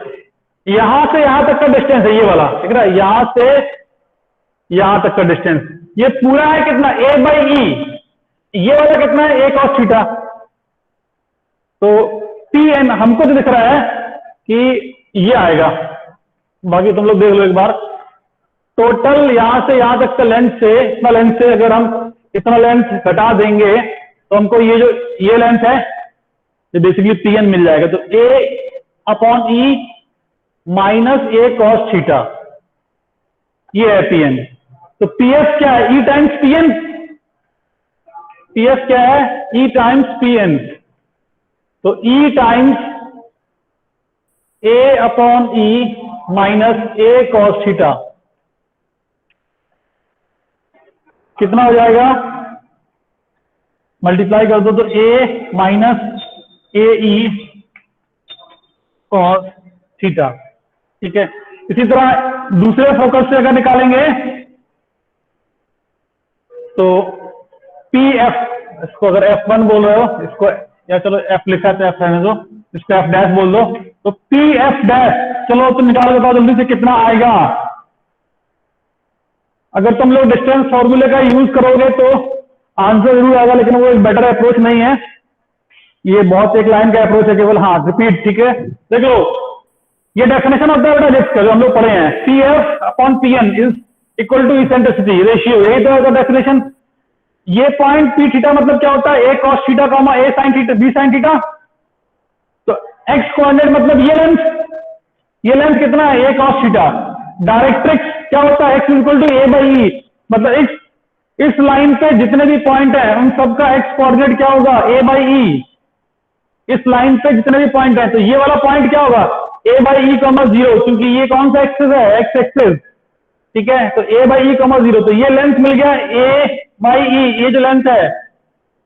यहां से यहां तक का डिस्टेंस है ये वाला, ठीक है, यहां से यहां तक का डिस्टेंस, ये पूरा है कितना? ए बाई ई। ये वाला कितना है? A cos theta. तो पी एन हमको तो दिख रहा है कि ये आएगा, बाकी तुम लोग देख लो एक बार। टोटल यहां से यहां तक का लेंथ से, इतना लेंथ से अगर हम इतना लेंथ घटा देंगे तो हमको ये जो ये लेंथ है, ये बेसिकली पी एन मिल जाएगा। तो a upon e minus a cos theta, ये है पी एन। तो पी एफ क्या है? E times P N. P F क्या है? E times P N. तो e times a upon e minus a cos theta कितना हो जाएगा? मल्टीप्लाई कर दो तो a minus a e cos theta. ठीक है, इसी तरह दूसरे फोकस से अगर निकालेंगे तो पी एफ, इसको अगर F1 बोल रहे हो, इसको या चलो F लिखा है तो F रहने दो, इसको F डैश बोल दो। तो पी एफ डैश, चलो तुम निकाल बताओ जल्दी से कितना आएगा? अगर तुम लोग डिस्टेंस फॉर्मूले का यूज करोगे तो आंसर जरूर आएगा, लेकिन वो एक बेटर अप्रोच नहीं है, ये बहुत एक लाइन का अप्रोच है केवल। हाँ, रिपीट। ठीक है, देख लो, ये डेफिनेशन होता है बेटा जिसका जो हम लोग पढ़े हैं, P F upon P N is equal to eccentricity ratio, यही तो होगा डेफिनेशन। ये पॉइंट पी थीटा मतलब क्या होता है? A cos theta comma a sine theta b sine theta. तो एक्स कोऑर्डिनेट मतलब ये लेंथ कितना है? A cos theta. डायरेक्ट्रिक्स क्या होता है? X equal to a by e, मतलब इस लाइन पे जितने भी पॉइंट है उन सबका एक्स कोऑर्डिनेट क्या होगा? ए बाई ई। इस लाइन पे जितने भी पॉइंट है, तो ये वाला पॉइंट क्या होगा? ए बाई ई कॉमा 0, क्योंकि ये कौन सा एक्सिस है? X axis. ठीक है, तो ए बाई ई कॉमा 0, तो ये लेंथ मिल गया ए बाई ई। ये जो लेंथ है,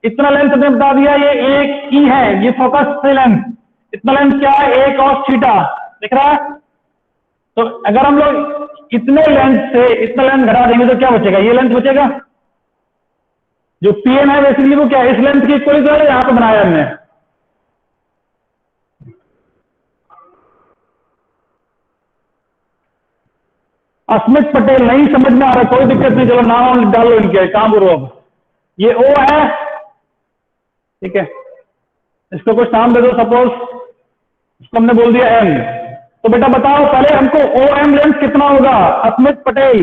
इतना लेंथ हमने बता दिया, ये एक ई है, ये फोकस से लेंथ। इतना लेंथ क्या है? A cos theta. दिख रहा है? तो अगर हम लोग इतने लेंथ से इतना लेंथ घटा देंगे तो क्या बचेगा? ये लेंथ बचेगा। जो पी एन है बेसिकली वो क्या है? इस लेंथ की इक्वल तो है, यहां पे बनाया हमने। अस्मित पटेल, नहीं समझ में आ रहा, कोई दिक्कत नहीं, चलो नाम डालो इनके, काम करो। अब ये ओ है, ठीक है, इसको कुछ नाम दे दो, सपोज इसको हमने बोल दिया एम। तो बेटा बताओ पहले हमको ओ एम लेंथ कितना होगा? Asmit Patel,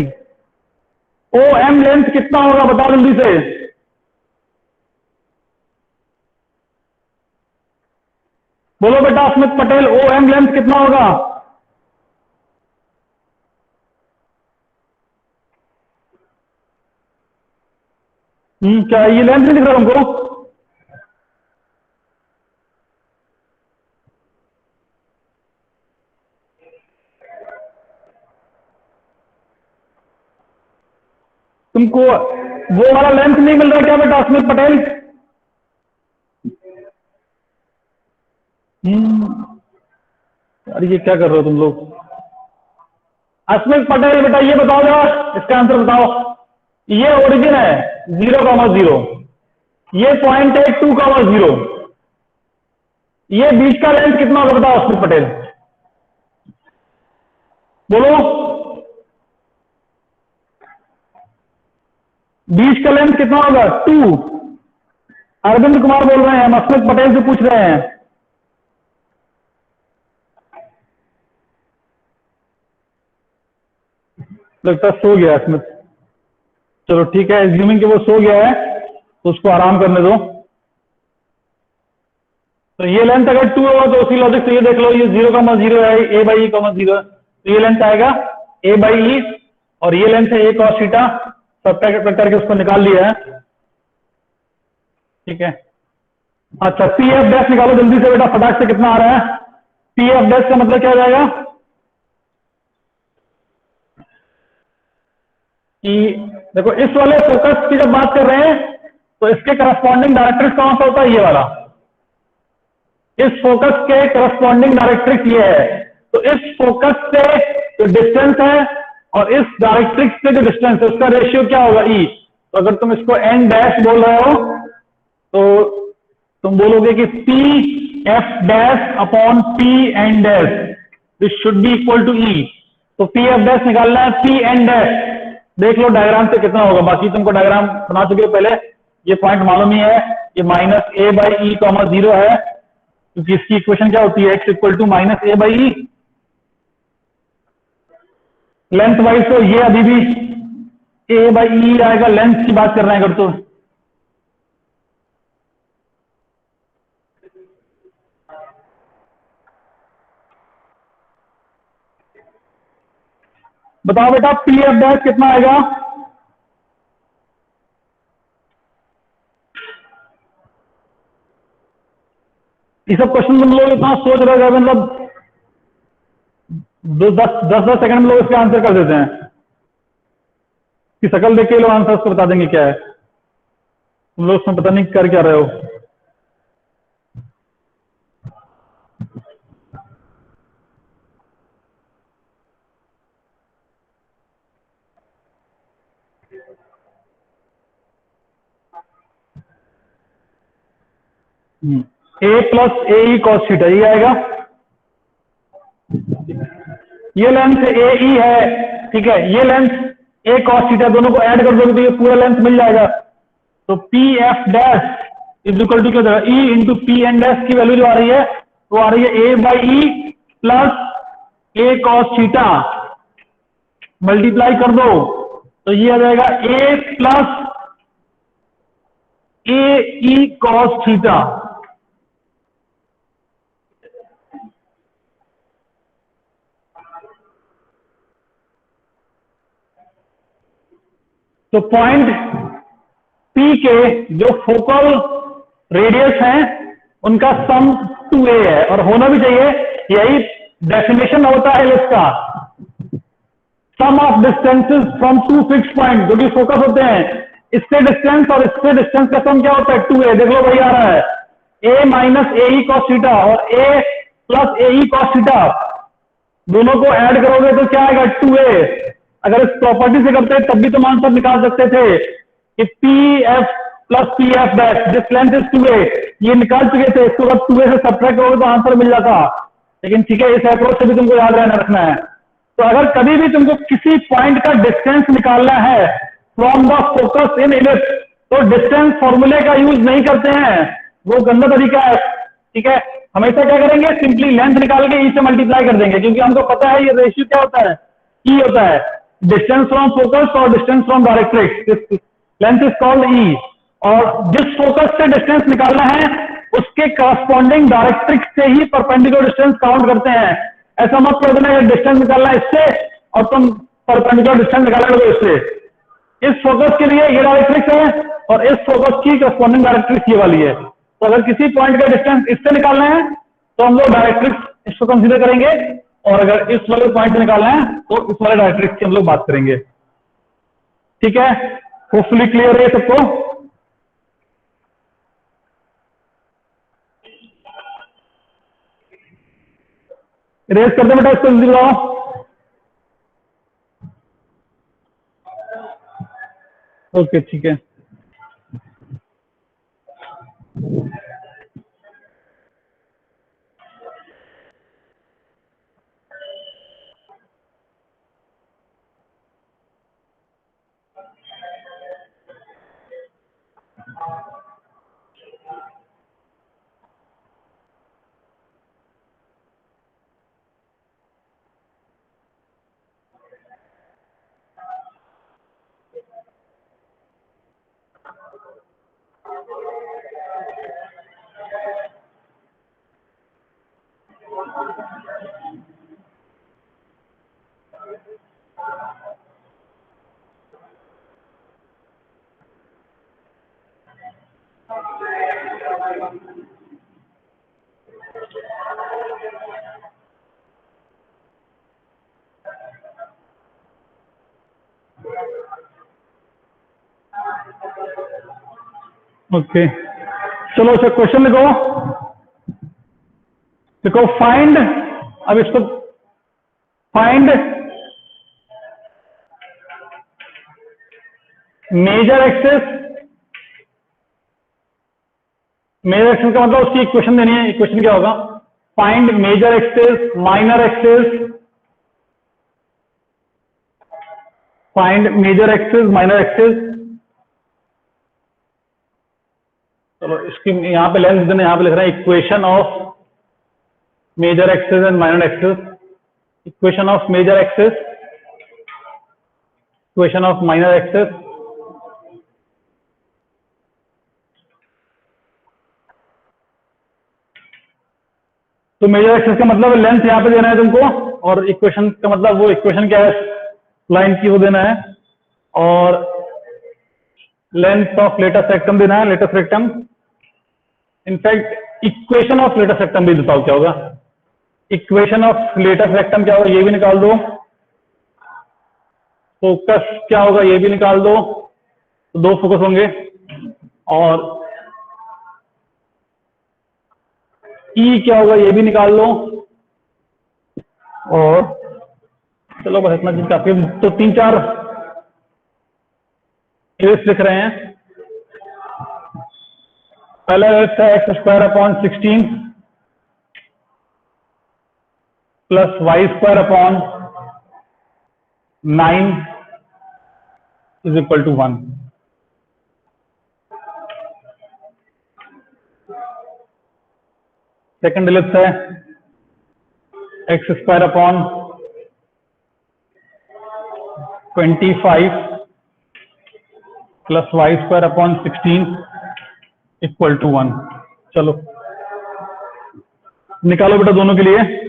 O M length कितना होगा बताओ जल्दी से। बोलो बेटा Asmit Patel, O M length कितना होगा? क्या ये लेंथ नहीं दिख रहा तुमको? तुमको वो वाला लेंथ नहीं मिल रहा क्या बेटा अस्मित पटेल? अरे ये क्या कर रहे हो तुम लोग? अस्मित पटेल बेटा ये बताओ जरा, इसका आंसर बताओ। ये ओरिजिन है 0,0, ये पॉइंट है 2,0, ये बीच का लेंथ कितना होगा बताओ अस्मित पटेल, बोलो। बीच का लेंथ कितना होगा? 2। अरविंद कुमार बोल रहे हैं, हम अस्मित पटेल से पूछ रहे हैं। लगता सो गया अस्मित। चलो ठीक है, एज्यूमिंग कि वो सो गया है तो उसको आराम करने दो। तो ये लेंथ अगर 2 होगा तो उसी लॉजिक से ये देख लो, ये 0,0 है, a/e,0, तो ये लेंथ आएगा a/e, और ये लेंथ है a cos थीटा। सब करके उसको निकाल लिया है, ठीक है। अच्छा पी एफ डैश निकालो जल्दी से बेटा, फटाक से। कितना आ रहा है पी एफ डैश का मतलब क्या हो जाएगा कि देखो इस वाले फोकस की जब बात कर रहे हैं तो इसके करस्पॉन्डिंग डायरेक्ट्रिक्स कौन सा होता है? ये वाला। इस फोकस के करस्पॉन्डिंग डायरेक्ट्रिक्स ये है, तो इस फोकस से जो डिस्टेंस है और इस डायरेक्ट्रिक्स से जो डिस्टेंस है उसका रेशियो क्या होगा? ई। तो अगर तुम इसको एन डैश बोल रहे हो तो तुम बोलोगे कि P F dash upon P N dash, this should be equal to e. तो पी एफ डैश निकालना है पी एन डैश। देख लो डायग्राम से कितना होगा, बाकी तुमको डायग्राम बना चुके हो पहले, ये पॉइंट मालूम ही है। ये -a/e,0 है, क्योंकि इसकी इक्वेशन क्या होती है? x equal to -a/e। Length wise तो ये अभी भी a/e आएगा, लेंथ की बात कर रहे हैं अगर तो। बताओ बेटा पी एफ डैश कितना आएगा? ये सब क्वेश्चन तुम लोग इतना सोच रहे हो, मतलब 10 सेकंड में लोग इसके आंसर कर देते हैं कि शकल देख के लोग आंसर उसको बता देंगे क्या है। तुम लोग उसमें पता नहीं कर क्या रहे हो। a plus a e cos theta ये आएगा। ये लेंथ ए ई है, ठीक है, ये लेंथ ए कॉस थीटा, दोनों को ऐड कर दोगे तो ये पूरा लेंथ मिल जाएगा। तो P F dash is equal to क्या होगा? E into P N dash की वैल्यू जो आ रही है वो आ रही है a/e plus a cos theta, multiply कर दो तो ये आ जाएगा a plus a e cos theta. तो पॉइंट P के जो फोकल रेडियस हैं उनका सम 2a है, और होना भी चाहिए, यही डेफिनेशन होता है इसका। Sum of distances from two fix point, जो कि फोकस होते हैं, इससे डिस्टेंस और इससे डिस्टेंस का सम क्या होता है? 2a। देख लो वही आ रहा है, a minus a e cos theta और a plus a e cos theta, दोनों को ऐड करोगे तो क्या आएगा? 2a। अगर इस प्रॉपर्टी से करते तब भी तुम आंसर निकाल सकते थे कि P F plus P F dash, this length is 2a, ये निकाल चुके थे। इसको अगर 2a से सब्ट्रैक्ट करोगे तो आंसर मिल जाता। लेकिन ठीक है, इस अप्रोच से भी तुमको याद रहना रखना है। तो अगर कभी भी तुमको किसी पॉइंट का डिस्टेंस निकालना है from the focus in ellipse, तो डिस्टेंस फॉर्मूले का यूज नहीं करते हैं, वो गंदा तरीका है, ठीक है। हमेशा क्या करेंगे? सिंपली लेंथ निकाल के ई से मल्टीप्लाई कर देंगे, क्योंकि हमको पता है ये रेशियो क्या होता है? ई होता है, डिस्टेंस फ्रॉम फोकस और distance from directrix, length is called ई। और जिस फोकस से डिस्टेंस निकालना है उसके करस्पॉन्डिंग डायरेक्ट्रिक्स से ही परपेंडिकुलर डिस्टेंस काउंट करते हैं। ऐसा मत कर देना कि डिस्टेंस निकालना है इससे और तुम परपेंडिकुलर डिस्टेंस निकालने लगो इससे, इस फोकस के लिए ये डायरेक्ट्रिक्स है और इस फोकस की करस्पॉन्डिंग डायरेक्ट्रिक्स ये वाली है। तो अगर किसी पॉइंट का डिस्टेंस इससे निकालना है तो हम लोग डायरेक्ट्रिक्स इसको कंसीडर करेंगे, और अगर इस वाले पॉइंट से निकालना है तो इस वाले डायरेक्ट्रिक्स की हम लोग बात करेंगे। ठीक है, होपफुली क्लियर है सबको। रेस कर दो बेटा इसको, जल्दी बताओ। ओके ठीक है। ओके चलो, अच्छा क्वेश्चन लिखो। देखो फाइंड, अब इसको find major axes. Major axes का मतलब उसकी इक्वेशन देनी है। इक्वेशन क्या होगा? Find major axes minor axes, find major axes minor axes. चलो इसकी यहां पे लेंथ देना, यहां पे लिख रहे हैं equation of major axes and minor axes, equation of major axes, equation of minor axes. तो मेजर एक्सेस का मतलब लेंथ यहां पे देना है तुमको, और इक्वेशन का मतलब वो इक्वेशन क्या है लाइन की, वो देना है। और लेंथ ऑफ लेटेस्ट रेक्टम देना है, latus rectum. In fact equation of latus rectum भी बताओ क्या होगा। इक्वेशन ऑफ लेटेस्ट रेक्टम क्या होगा ये भी निकाल दो। फोकस क्या होगा ये भी निकाल दो। तो दो फोकस होंगे। और ई क्या होगा ये भी निकाल लो। और चलो बस इतना चीज काफी। तो तीन चार केस लिख रहे हैं। पहला है x square upon 16 plus y square upon 9 is equal to 1। Second list है x square upon 25 plus y square upon 16 equal to 1। चलो निकालो बेटा दोनों के लिए।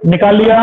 निकाल लिया।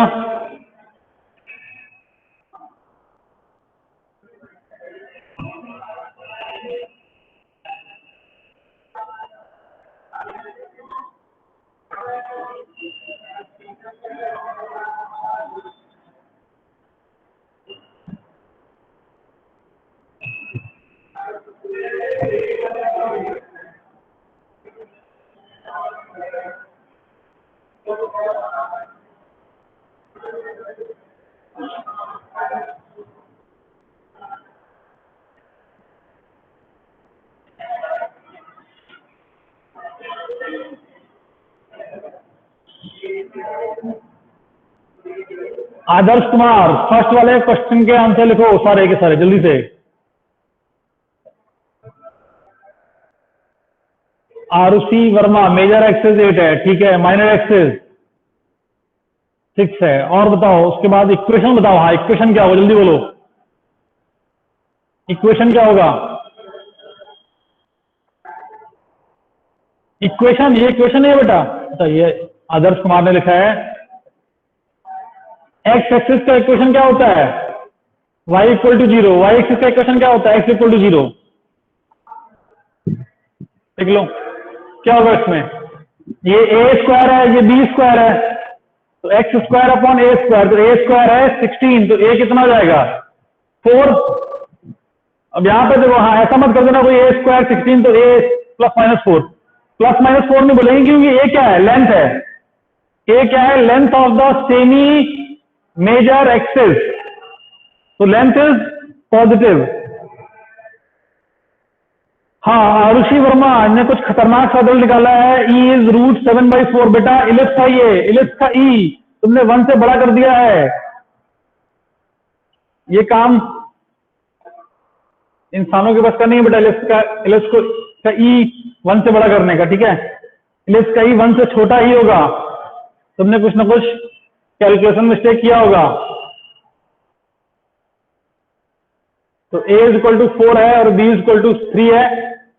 आदर्श कुमार, फर्स्ट वाले क्वेश्चन के आंसर लिखो सारे के सारे जल्दी से। आरुषि वर्मा, मेजर एक्सेस 8 है, ठीक है, माइनर एक्सेस 6 है। और बताओ उसके बाद इक्वेशन बताओ। हाँ, इक्वेशन क्या होगा, जल्दी बोलो, इक्वेशन क्या होगा? इक्वेशन, ये इक्वेशन है बेटा। अच्छा, ये आदर्श कुमार ने लिखा है एक्स एक्सिस का इक्वेशन क्या होता है? y equal to 0। Y axis का इक्वेशन क्या होता है? x equal to 0। देख लो क्या होगा इसमें। ये a स्क्वायर है, ये b स्क्वायर है, तो x square upon a square. तो ए स्क्वायर है 16, तो a कितना हो जाएगा? 4। अब यहां पे देखो, हाँ ऐसा मत कर देना कोई ए स्क्वायर 16 तो a plus minus 4। Plus minus 4 नहीं बोलेंगे क्योंकि a क्या है? लेंथ है। a क्या है? Length of the semi major axis, तो लेंथ इज पॉजिटिव। हाँ, आरुषि वर्मा ने कुछ खतरनाक सा रिजल्ट निकाला है। E is root 7/4। बेटा इलिप्स का ये, इलिप्स का ई तुमने 1 से बड़ा कर दिया है। ये काम इंसानों के पास का नहीं है बेटा, इलिप्स का ई 1 से बड़ा करने का, ठीक है। इलिप्स का ई 1 से छोटा ही होगा। तुमने कुछ ना कुछ कैलकुलेशन मिस्टेक किया होगा। तो a इज इक्वल टू 4 है और b इज इक्वल टू 3 है,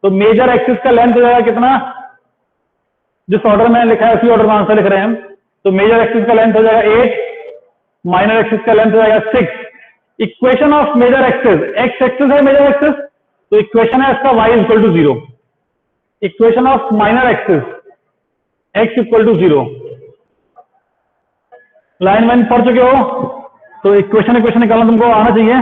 तो मेजर एक्सिस का लेंथ हो जाएगा कितना? जिस ऑर्डर में लिखा है उसी ऑर्डर में आंसर लिख रहे हैं हम। तो मेजर एक्सिस का लेंथ हो जाएगा 8, माइनर एक्सिस का लेंथ हो जाएगा 6। Equation of major axis, x axis है मेजर एक्सिस, तो इक्वेशन है इसका y is equal to 0। Equation of minor axis x equal to 0। Line वाइन पढ़ चुके हो तो इक्वेशन निकालना तुमको आना चाहिए।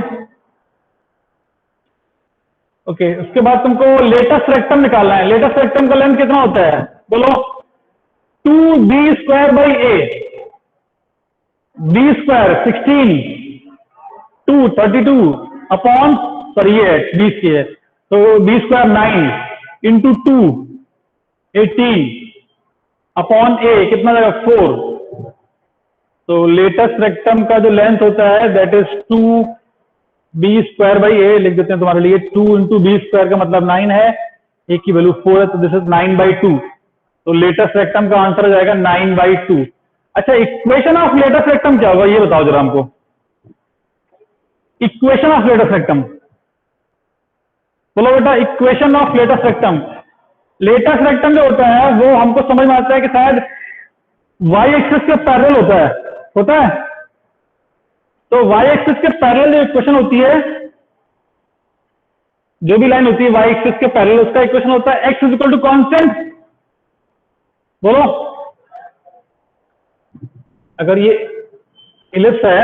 ओके, उसके बाद तुमको लेटेस्ट रेक्टम निकालना है। लेटेस्ट रेक्टम का लेंथ कितना होता है बोलो? 2b square by a। b square 16, 2 32 upon, sorry ये 20 की है, तो b square 9 into 2 18 upon a कितना जाएगा? 4। तो लेटेस्ट रेक्टम का जो लेंथ होता है that is 2b square by a। लिख देते हैं तुम्हारे लिए। 2 इंटू बी स्क्वायर का मतलब 9 है, a की वैल्यू 4 है, तो दिस इज 9/2। तो लेटेस्ट रेक्टम का आंसर हो जाएगा 9/2। अच्छा, इक्वेशन ऑफ लेटेस्ट रेक्टम क्या होगा ये बताओ जरा हमको। इक्वेशन ऑफ लेटेस्ट रेक्टम बोलो बेटा। Equation of latus rectum, latus rectum जो होता है वो हमको समझ में आता है कि शायद y एक्सिस के पैरेलल होता है। तो y एक्सिस के पैरेलल जो इक्वेशन होती है, जो भी लाइन होती है y एक्सिस के पैरेलल, उसका इक्वेशन होता है x is equal to constant. बोलो, अगर ये इलिप्स है,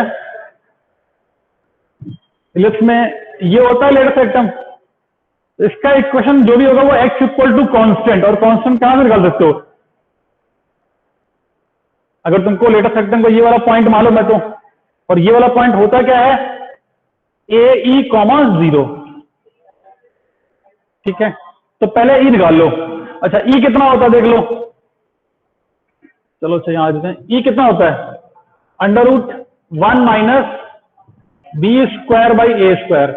इलिप्स में ये होता है लेटेस्ट रेक्टम, इसका इक्वेशन जो भी होगा वो x इक्वल टू कांस्टेंट। और कांस्टेंट कहां से निकाल सकते हो? अगर तुमको लेटेस्ट रेक्टम को ये वाला पॉइंट मालूम है तो, और ये वाला पॉइंट होता क्या है? a e, 0, ठीक है। तो पहले e निकाल लो। अच्छा, e कितना होता है देख लो। चलो अच्छा यहां आ जाते हैं। e कितना होता है? √1 minus b square by a square.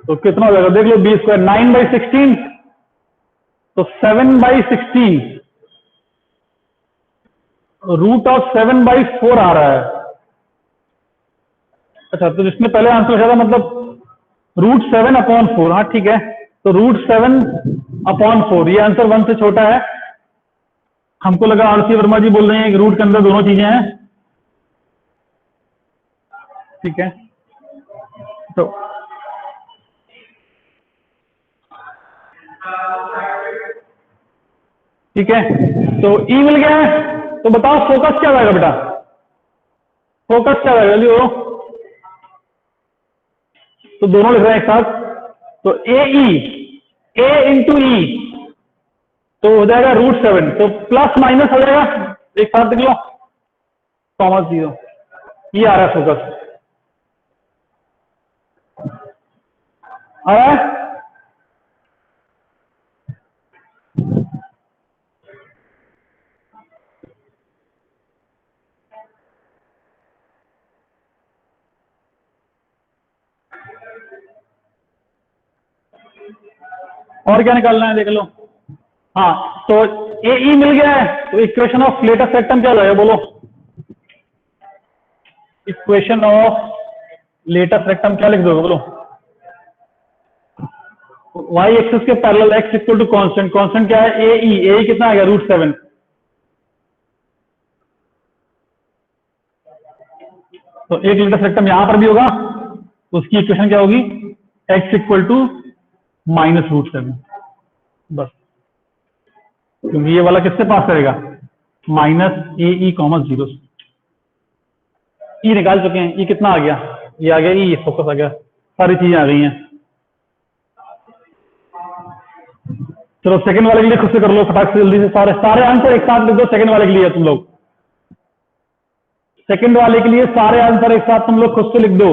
तो कितना हो जाएगा देख लो। b स्क्वायर 9/16, तो 7/16 √7/4 आ रहा है। अच्छा, तो जिसने पहले आंसर किया था मतलब √7/4, हाँ ठीक है। तो √7/4, ये आंसर 1 से छोटा है। हमको लगा आरसी वर्मा जी बोल रहे हैं कि रूट के अंदर दोनों चीजें हैं, ठीक है। तो ठीक है, तो ई मिल गया है। तो बताओ फोकस क्या रहेगा बेटा, फोकस क्या रहेगा लियो। तो दोनों लिख रहे हैं एक साथ, तो ए इंटू ई तो हो जाएगा √7, तो प्लस माइनस हो जाएगा, एक साथ लिख लो, कॉमन 0, ये आ रहा है फोकस। आ रहा है? और क्या निकालना है देख लो। हाँ, तो ए ई मिल गया है, तो इक्वेशन ऑफ लेटेस्ट रेक्टम क्या हो जाएगा बोलो। इक्वेशन ऑफ लेटेस्ट रेक्टम क्या लिख दोगे बोलो। वाई एक्सिस के parallel x equal to constant, constant क्या है ए ई कितना आ गया √7। तो एक लेटेस्ट रेक्टम यहां पर भी होगा, उसकी इक्वेशन क्या होगी, एक्स इक्वल टू -√7, बस। क्योंकि ये वाला किससे पास करेगा, -AE, 0। ई निकाल चुके हैं, ई कितना आ गया, ये आ गया ई, फोकस आ गया, सारी चीजें आ गई हैं। चलो सेकंड वाले के लिए खुद से कर लो फटाक से, जल्दी से सारे सारे आंसर एक साथ लिख दो। सेकंड वाले के लिए तुम लोग, सेकंड वाले के लिए सारे आंसर एक साथ तुम लोग खुद से लिख दो।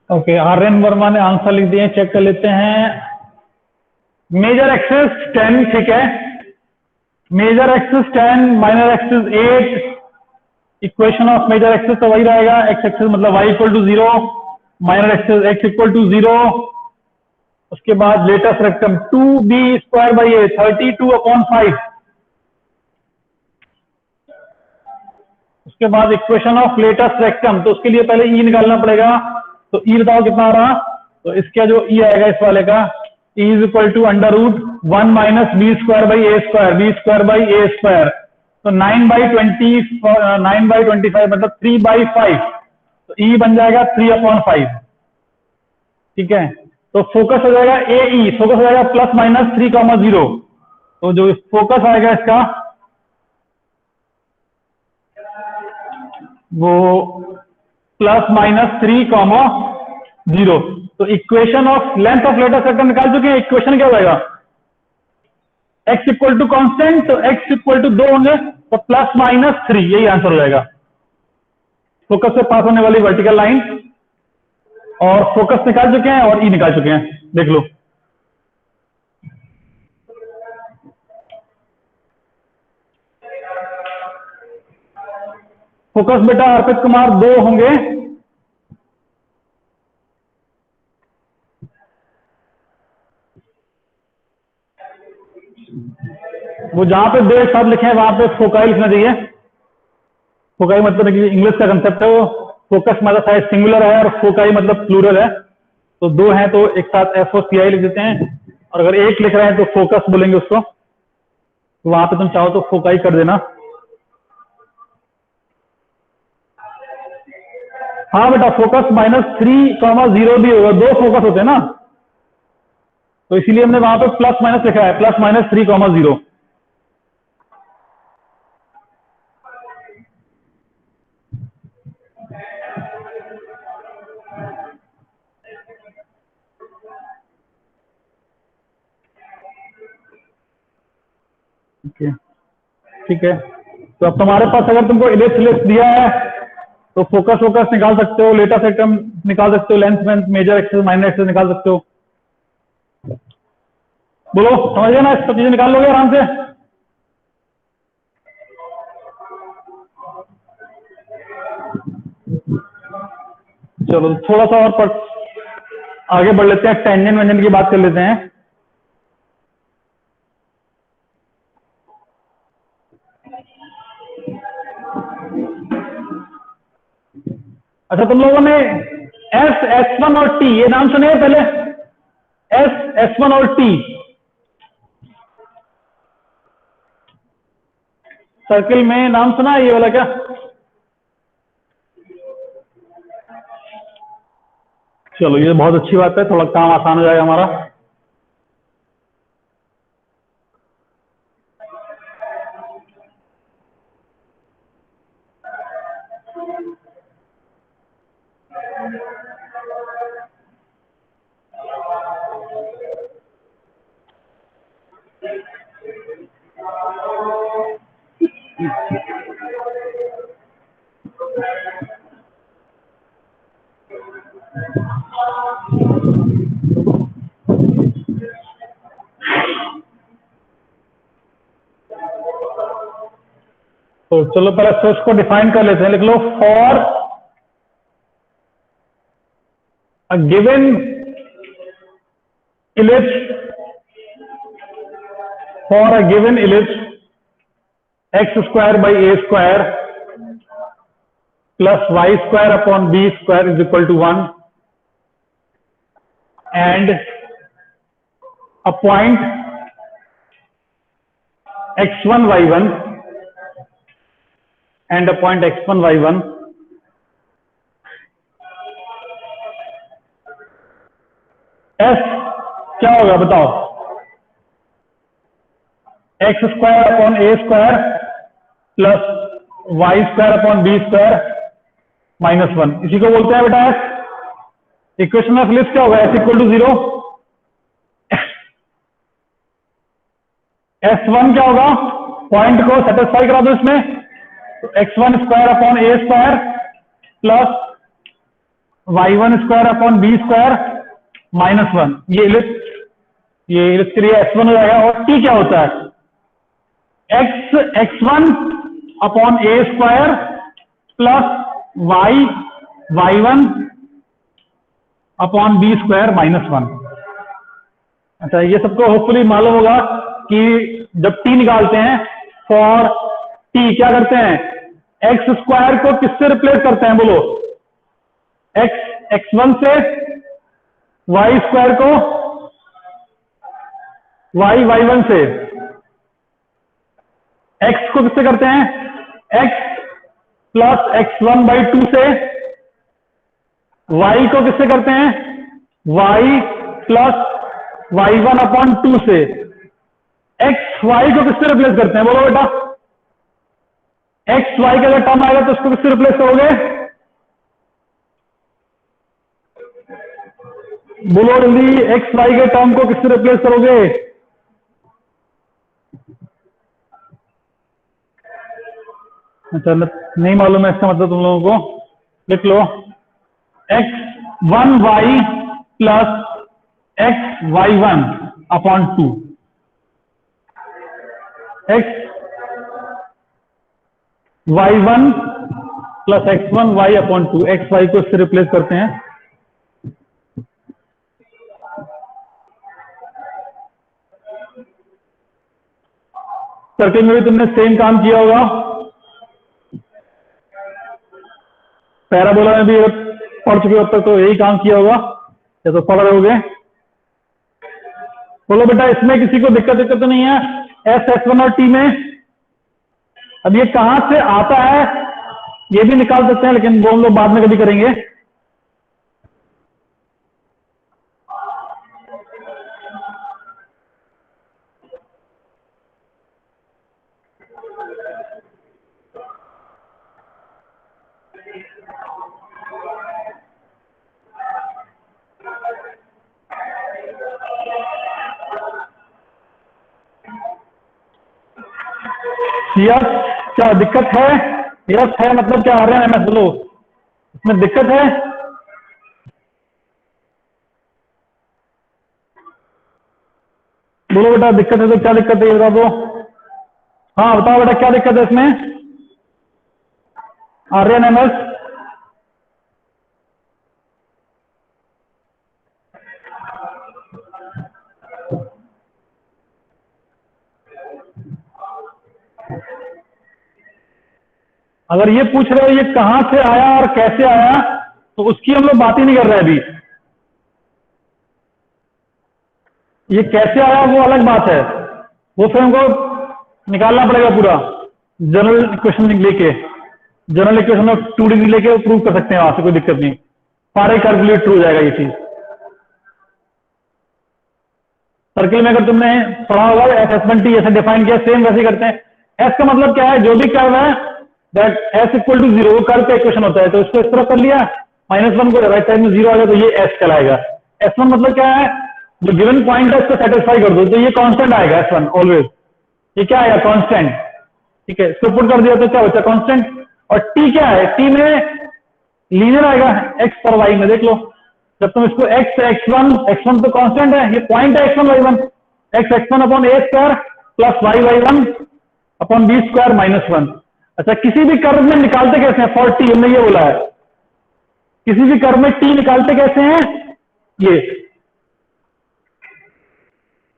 ओके, आर्यन वर्मा ने आंसर लिख दिए, चेक कर लेते हैं। मेजर एक्सिस 10, ठीक है, major axis 10, minor axis 8। Equation of major axis तो वही रहेगा, एक्स एक्सिस मतलब y equal to 0, minor axis x equal to 0। उसके बाद लेटेस्ट रेक्टम 2b²/a 32/5। उसके बाद इक्वेशन ऑफ लेटेस्ट रेक्टम, तो उसके लिए पहले ई निकालना पड़ेगा। तो ई बताओ कितना आ रहा, तो इसका जो ई आएगा इस वाले का, E is equal to √1 - b²/a², तो 9/25 मतलब 3/5, तो ई बन जाएगा 3/5, ठीक है। तो फोकस हो जाएगा ए ई, फोकस हो जाएगा +-3, 0। तो जो फोकस आएगा इसका वो ±3, 0। तो equation of length of latus rectum निकाल चुके हैं। इक्वेशन क्या हो जाएगा, x इक्वल टू कॉन्स्टेंट, तो x इक्वल टू 2 होंगे, तो ±3, यही आंसर हो जाएगा। फोकस से पास होने वाली वर्टिकल लाइन, और फोकस निकाल चुके हैं और ई निकाल चुके हैं, देख लो। फोकस बेटा अर्पित कुमार 2 होंगे, वो जहां पे 2 एक साथ लिखे हैं वहां पे फोकाई लिखना चाहिए। फोकाई मतलब इंग्लिश का कंसेप्ट है वो। फोकस मतलब शायद सिंगुलर है और फोकाई मतलब प्लूरल है, तो 2 हैं तो एक साथ FOCI लिख देते हैं, और अगर एक लिख रहे हैं तो फोकस बोलेंगे उसको। तो वहां पे तुम चाहो तो फोकाई कर देना। हाँ बेटा, फोकस -3, 0 भी होगा, 2 फोकस होते हैं ना, तो इसीलिए हमने वहां पे प्लस माइनस लिखा है, +-3, 0। ठीक है, तो अब तुम्हारे पास अगर तुमको इलिप्स दिया है तो फोकस निकाल सकते हो, लेटा सेक्टम निकाल सकते हो, length, major axis, minor axis निकाल सकते हो। बोलो, समझ गए ना, सब चीजें निकाल लोगे आराम से। चलो थोड़ा सा और आगे बढ़ लेते हैं, टेंजेंट वेंजेंट की बात कर लेते हैं। अच्छा, तुम लोगों ने S1 और T ये नाम सुने हैं पहले? S1 और T सर्किल में नाम सुना है ये वाला क्या? चलो ये बहुत अच्छी बात है, थोड़ा काम आसान हो जाएगा हमारा। तो चलो पहले सोर्स को डिफाइन कर लेते हैं, लिख लो, for a given ellipse, for a given ellipse x² by a square plus y² upon b square is equal to 1, and a point x1 y1 and a point x1 y1 s क्या होगा बताओ? x² upon a square plus y² upon b square -1, इसी को बोलते हैं बेटा s। Equation of ellipse क्या होगा? s equal to 0। S1 क्या होगा? पॉइंट को सेटिस्फाई करा दो इसमें, तो x1² upon a square plus y1² upon b square -1, ये इलिप्स के लिए S1 हो जाएगा। और t क्या होता है? x1 upon a square plus y1 upon b square -1। अच्छा, ये सबको होपफुली मालूम होगा कि जब t निकालते हैं फॉर t क्या करते हैं? x² को किससे रिप्लेस करते हैं बोलो? x1 से, y² को y1 से, x को किससे करते हैं? x प्लस x1/2 से, y को किससे करते हैं? y प्लस y1/2 से, एक्स वाई को किससे रिप्लेस करते हैं, बोलो बेटा। एक्स वाई का अगर टर्म आएगा तो उसको किससे रिप्लेस करोगे, बोलो जल्दी, एक्स वाई के टर्म को किससे रिप्लेस करोगे। अच्छा नहीं मालूम है इसका मतलब तुम लोगों को, लिख लो x one y plus x y one upon two, x y one plus x one y upon two, x y को इससे रिप्लेस करते हैं। सर्किल में भी तुमने सेम काम किया होगा, पैराबोला में भी पढ़ चुके हो अब तक, तो यही काम किया होगा या तो पढ़ रहे होगे। बोलो बेटा इसमें किसी को दिक्कत तो नहीं है, एस एस वन और टी में। अब ये कहां से आता है ये भी निकाल सकते हैं, लेकिन वो हम लोग बाद में कभी करेंगे। यस, क्या दिक्कत है, यस है मतलब क्या आ रहे हैं, मैं बोलो इसमें दिक्कत है। बोलो बेटा दिक्कत है तो क्या दिक्कत है ये बता दो। हाँ बताओ बेटा क्या दिक्कत है इसमें, आर्यन एम एस। अगर ये पूछ रहे हो ये कहां से आया और कैसे आया, तो उसकी हम लोग बात ही नहीं कर रहे अभी। ये कैसे आया वो अलग बात है, वो फिर हमको निकालना पड़ेगा पूरा जनरल इक्वेशन लेके, जनरल इक्वेशन ऑफ 2D लेके प्रूव कर सकते हैं वहां से, कोई दिक्कत नहीं, सारे कैलकुलेट हो जाएगा ये चीज। सर्किल में अगर तुमने पढ़ा होगा एस टी ऐसे डिफाइन किया, सेम वैसे करते हैं। एस का मतलब क्या है, जो भी कर्व है that S equal to zero, वो कर्व का इक्वेशन होता है, तो इसको इस तरह कर लिया, -1 को राइट साइड में जीरो आ गया तो ये एस कहलाएगा। S1 मतलब क्या है, जो गिवन पॉइंट है उसको सेटिस्फाई कर दो तो ये कांस्टेंट आएगा S1 ऑलवेज, ये क्या आएगा कांस्टेंट, ठीक है। इसको पुट कर दिया तो क्या बचा कांस्टेंट। और टी क्या है, टी में लीनियर आएगा एक्स और वाई में, देख लो जब तुम इसको x1 तो कांस्टेंट है, ये पॉइंट है x1 y1, x1 upon a square plus y1 upon b square -1। अच्छा किसी भी कर्व में निकालते कैसे हैं, फॉर टी हमने ये बोला है, किसी भी कर्व में टी निकालते कैसे हैं, ये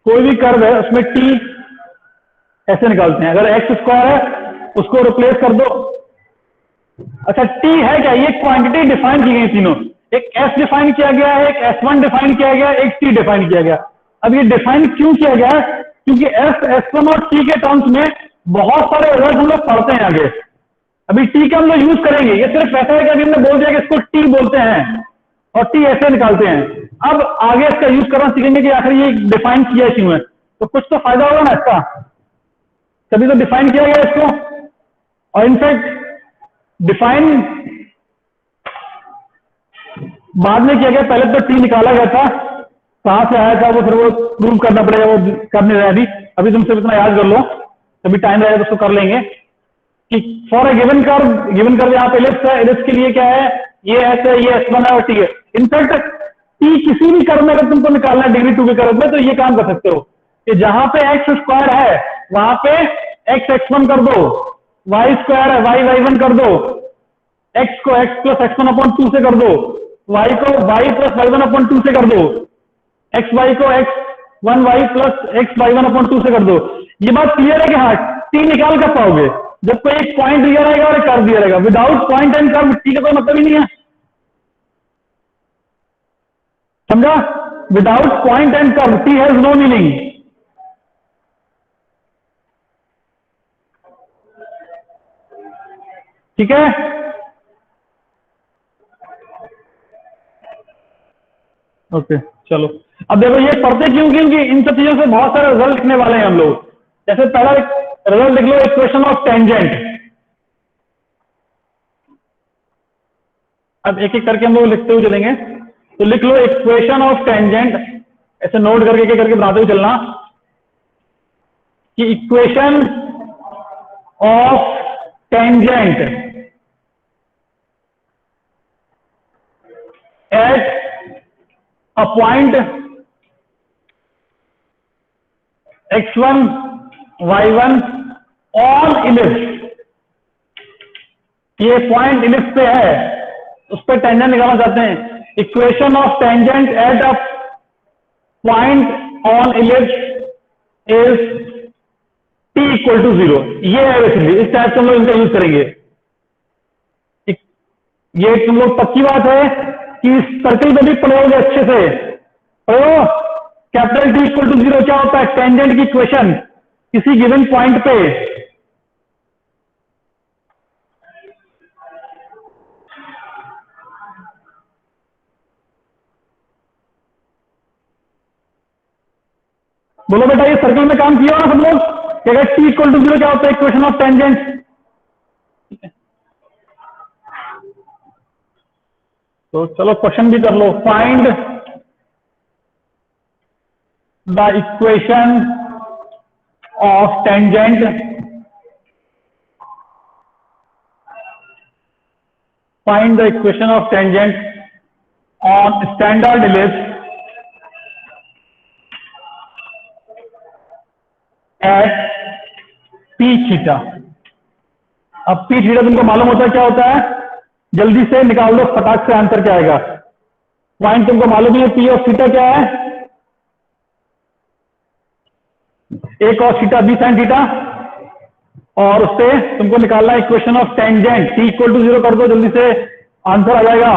कोई भी कर्व है उसमें टी ऐसे निकालते हैं। अगर एक्स स्क्वायर है उसको रिप्लेस कर दो। अच्छा टी है क्या, ये क्वांटिटी डिफाइन की गई तीनों, एक एस डिफाइन किया गया है, एक S1 डिफाइन किया गया है, एक टी डिफाइन किया गया। अब ये डिफाइन क्यों किया गया है, क्योंकि एस S1 और टी के टर्म्स में बहुत सारे एरर्स हम लोग पढ़ते हैं आगे। अभी टी का हम लोग यूज करेंगे, ये सिर्फ ऐसा है कि अभी हमने बोल दिया कि इसको टी बोलते हैं और टी ऐसे निकालते हैं। अब आगे इसका यूज करना सीखेंगे कि आखिर ये डिफाइन किया क्यों है, तो कुछ तो फायदा होगा ना इसका, तभी तो डिफाइन किया गया इसको। और इनफैक्ट डिफाइन बाद में किया गया, पहले तो टी निकाला गया था, कहां से आया था वो फिर वो प्रूव करना पड़ेगा, वो कर नहीं रहा अभी। अभी तुम सिर्फ इतना याद कर लो, कभी टाइम रहेगा तो उसको कर लेंगे कि फॉर ए गिवन कर्व यहाँ पे एलिप्स है, एलिप्स के लिए क्या है, ये एस है, ये S1 है और टी है। इनफैक्ट टी किसी भी कर्व में अगर तुमको निकालना है डिग्री 2 के कर्व में, तो ये काम कर सकते हो कि जहां पे एक्स स्क्वायर है वहां पे x1 कर दो, वाई स्क्वायर है y1 कर दो, एक्स को x प्लस x1 अपॉन 2 से कर दो, y को y प्लस y1 अपॉन 2 से कर दो, एक्स वाई को x1y plus x y1 upon 2 से कर दो। ये बात क्लियर है कि हाँ टी निकाल कर पाओगे जब कोई एक पॉइंट दिया रहेगा और एक कर्व दिया रहेगा। Without point and curve T का कोई मतलब ही नहीं है, समझा। Without point and curve T has no meaning. ठीक है, ओके चलो। अब देखो ये पढ़ते क्यों, क्योंकि इन सब चीजों से बहुत सारे रिजल्ट लिखने वाले हैं हम लोग। जैसे पहला रिजल्ट लिख लो, इक्वेशन ऑफ टेंजेंट। अब एक एक करके हम लोग लिखते हुए चलेंगे, तो लिख लो इक्वेशन ऑफ टेंजेंट, ऐसे नोट करके एक एक करके बनाते हुए चलना कि equation of tangent at a point x1 y1 on ellipse, ये पॉइंट इलिप्स पे है, उस पर टेंजेंट निकालना चाहते हैं। Equation of tangent at a point on ellipse is t equal to 0। ये है बेसिकली, इस टाइप से हम लोग इनका यूज करेंगे। ये तुम लोग पक्की बात है कि सर्कल पे भी पढ़ोगे अच्छे से, पढ़ो। कैपिटल T इक्वल टू 0 क्या होता है? टेंजेंट की इक्वेशन किसी गिवन पॉइंट पे बोलो बेटा, ये सर्कल में काम किया ना सब लोग? अगर T इक्वल टू 0 क्या होता है? Equation of tangent. तो चलो क्वेश्चन भी कर लो। Find the equation of tangent find the equation of tangent on standard ellipse at P theta. अब पी थीटा तुमको मालूम होता है क्या होता है? जल्दी से निकाल दो, फटाक से आंसर क्या आएगा। पॉइंट तुमको मालूम है, पी ऑफ थीटा क्या है? A cos theta b sine theta, और उससे तुमको निकालना है equation of tangent. T equal to 0 कर दो, जल्दी से आंसर आ जाएगा।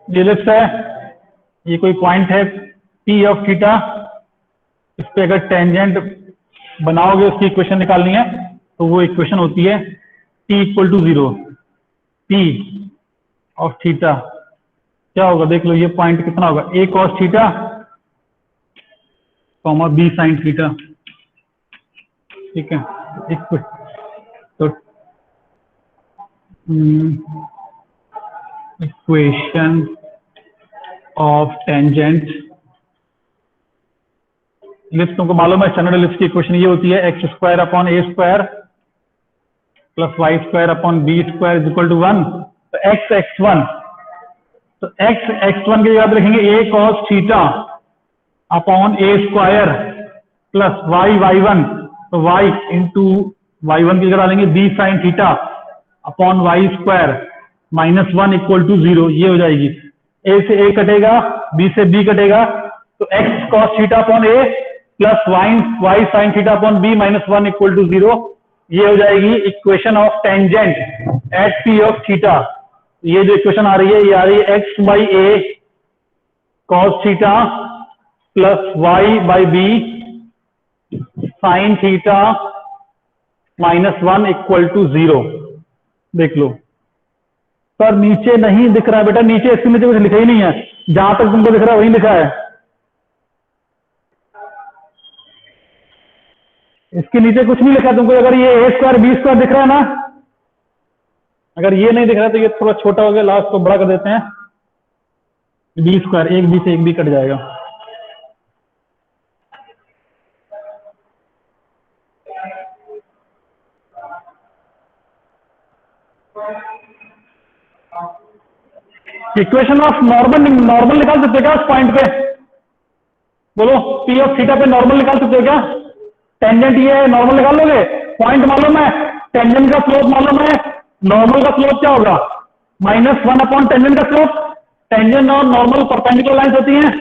ये इलिप्स है, ये कोई पॉइंट है पी ऑफ थीटा, इस पे अगर टेंजेंट बनाओगे, उसकी इक्वेशन निकालनी है, तो वो इक्वेशन होती है T equal to 0। P of theta क्या होगा देख लो, ये पॉइंट कितना होगा? A cos theta comma b sine theta, ठीक है। तो इक्वेशन ऑफ टेंजेंट, इलिप्स तुमको मालूम है, स्टैंडर्ड इलिप्स की इक्वेशन ये होती है x square upon a square plus y square upon b square is equal to 1। तो एक्स x1, तो x1 की जगह पे लिखेंगे a cos theta upon a square plus y y1, तो y इंटू y1 की जगह डालेंगे b sine theta upon y square minus 1 equal to 0। ये हो जाएगी, ए से ए कटेगा, बी से बी कटेगा, तो x cos theta upon a plus y sine theta upon b minus 1 equal to 0। ये हो जाएगी equation of tangent at P of theta. ये जो इक्वेशन आ रही है, ये आ रही है x by a cos theta plus y by b sine theta minus 1 equal to 0। देख लो सर, नीचे नहीं दिख रहा है बेटा, नीचे इसके नीचे कुछ लिखा ही नहीं है, जहां तक तुमको दिख रहा है वही लिखा है। इसके नीचे कुछ नहीं लिखा तुमको। अगर ये ए स्क्वायर बी स्क्वायर दिख रहा है ना, अगर ये नहीं दिख रहा तो ये थोड़ा छोटा हो गया, लास्ट को बड़ा कर देते हैं। बी स्क्वायर, एक बी से एक बी कट जाएगा। इक्वेशन ऑफ नॉर्मल निकाल सकते हो क्या उस पॉइंट पे? बोलो, पी ऑफ थीटा पे नॉर्मल निकाल सकते हो क्या? टेंजेंट ये है, नॉर्मल निकाल लोगे? पॉइंट मालूम है, टेंजेंट का स्लोप मालूम है, नॉर्मल का स्लोप क्या होगा? माइनस 1 अपॉन टेंजेंट का स्लोप। टेंजेंट और नॉर्मल परपेंडिकुलर लाइंस होती हैं,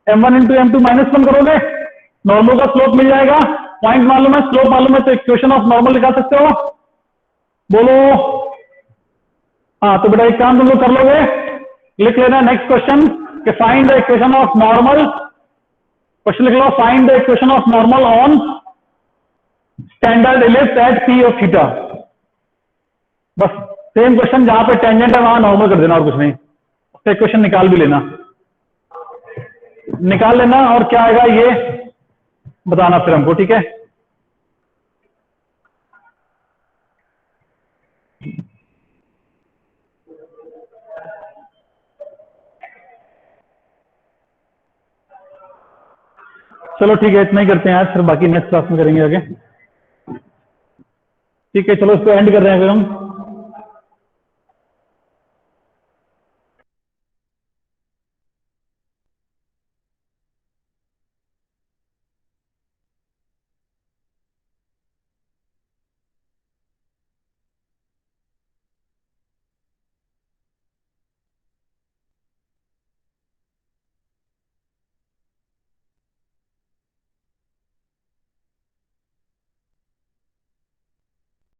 m1 इंटू m2 माइनस 1 करोगे, नॉर्मल का स्लोप मिल जाएगा। पॉइंट मालूम है, स्लोप मालूम है, तो इक्वेशन ऑफ नॉर्मल निकाल सकते हो। बोलो हाँ, तो बेटा एक काम तुम लोग कर लोगे, लिख लेना नेक्स्ट क्वेश्चन कि find the equation of normal. Question लिख लो, find the equation of normal on standard ellipse at P of theta. बस सेम क्वेश्चन, जहां पे टेंजेंट है वहां नॉर्मल कर देना और कुछ नहीं। उससे क्वेश्चन निकाल भी लेना, निकाल लेना, और क्या आएगा ये बताना फिर हमको, ठीक है। चलो ठीक है, इतना ही करते हैं आज, फिर बाकी नेक्स्ट क्लास में करेंगे आगे। ठीक है, चलो इसको एंड कर रहे हैं फिर हम।